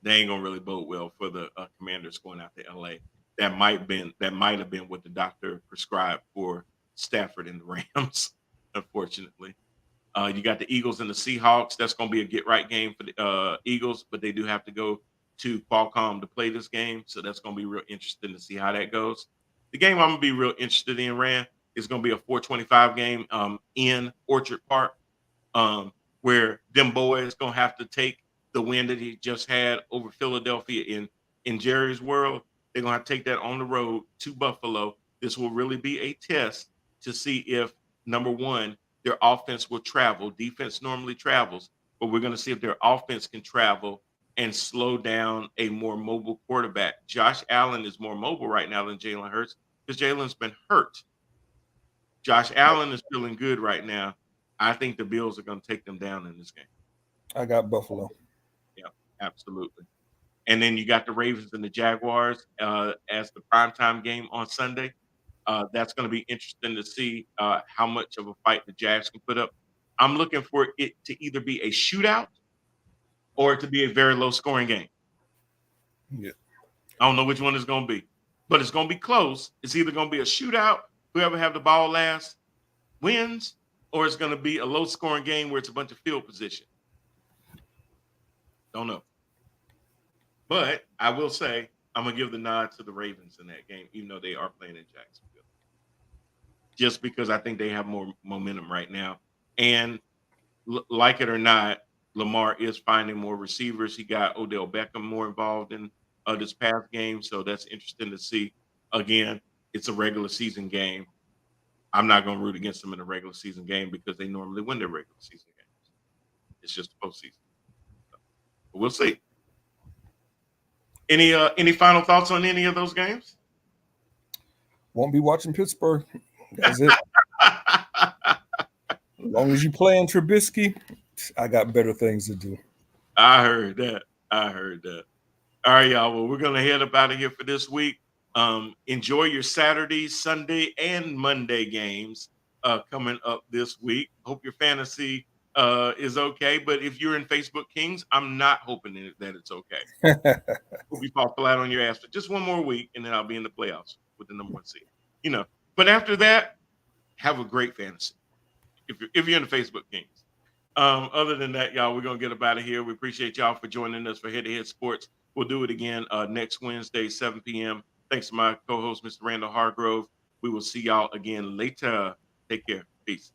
they ain't going to really bode well for the Commanders going out to LA. That might have been what the doctor prescribed for Stafford and the Rams, unfortunately. You got the Eagles and the Seahawks. That's going to be a get-right game for the Eagles, but they do have to go to Qualcomm to play this game, so that's going to be real interesting to see how that goes. The game I'm going to be real interested in, Rand, is going to be a 425 game in Orchard Park, where them boys going to have to take the win that he just had over Philadelphia in Jerry's World. They're going to have to take that on the road to Buffalo. This will really be a test to see if, number one, their offense will travel. Defense normally travels, but we're going to see if their offense can travel and slow down a more mobile quarterback. Josh Allen is more mobile right now than Jalen Hurts because Jalen's been hurt. Josh Allen is feeling good right now. I think the Bills are going to take them down in this game. I got Buffalo. Yeah, absolutely. And then you got the Ravens and the Jaguars as the primetime game on Sunday. That's going to be interesting to see how much of a fight the Jags can put up. I'm looking for it to either be a shootout or to be a very low-scoring game. Yeah. I don't know which one it's going to be, but it's going to be close. It's either going to be a shootout, whoever have the ball last wins, or it's going to be a low-scoring game where it's a bunch of field position. Don't know. But I will say I'm going to give the nod to the Ravens in that game, even though they are playing in Jacksonville. Just because I think they have more momentum right now. And like it or not, Lamar is finding more receivers. He got Odell Beckham more involved in this past game, so that's interesting to see. Again, it's a regular season game. I'm not going to root against them in a regular season game because they normally win their regular season games. It's just the postseason. So, we'll see. Any final thoughts on any of those games? Won't be watching Pittsburgh. That's it. As long as you play in Trubisky, I got better things to do. I heard that. All right, y'all. Well, we're going to head up out of here for this week. Enjoy your Saturday, Sunday, and Monday games coming up this week. Hope your fantasy is okay. But if you're in Facebook Kings, I'm not hoping that it's okay. Hope you fall flat on your ass for just one more week, and then I'll be in the playoffs with the number 1 seed. But after that, have a great fantasy if you're in the Facebook Kings. Other than that, y'all, we're going to get up out of here. We appreciate y'all for joining us for Head to Head Sports. We'll do it again next Wednesday, 7 p.m. Thanks to my co-host, Mr. Randall Hargrove. We will see y'all again later. Take care. Peace.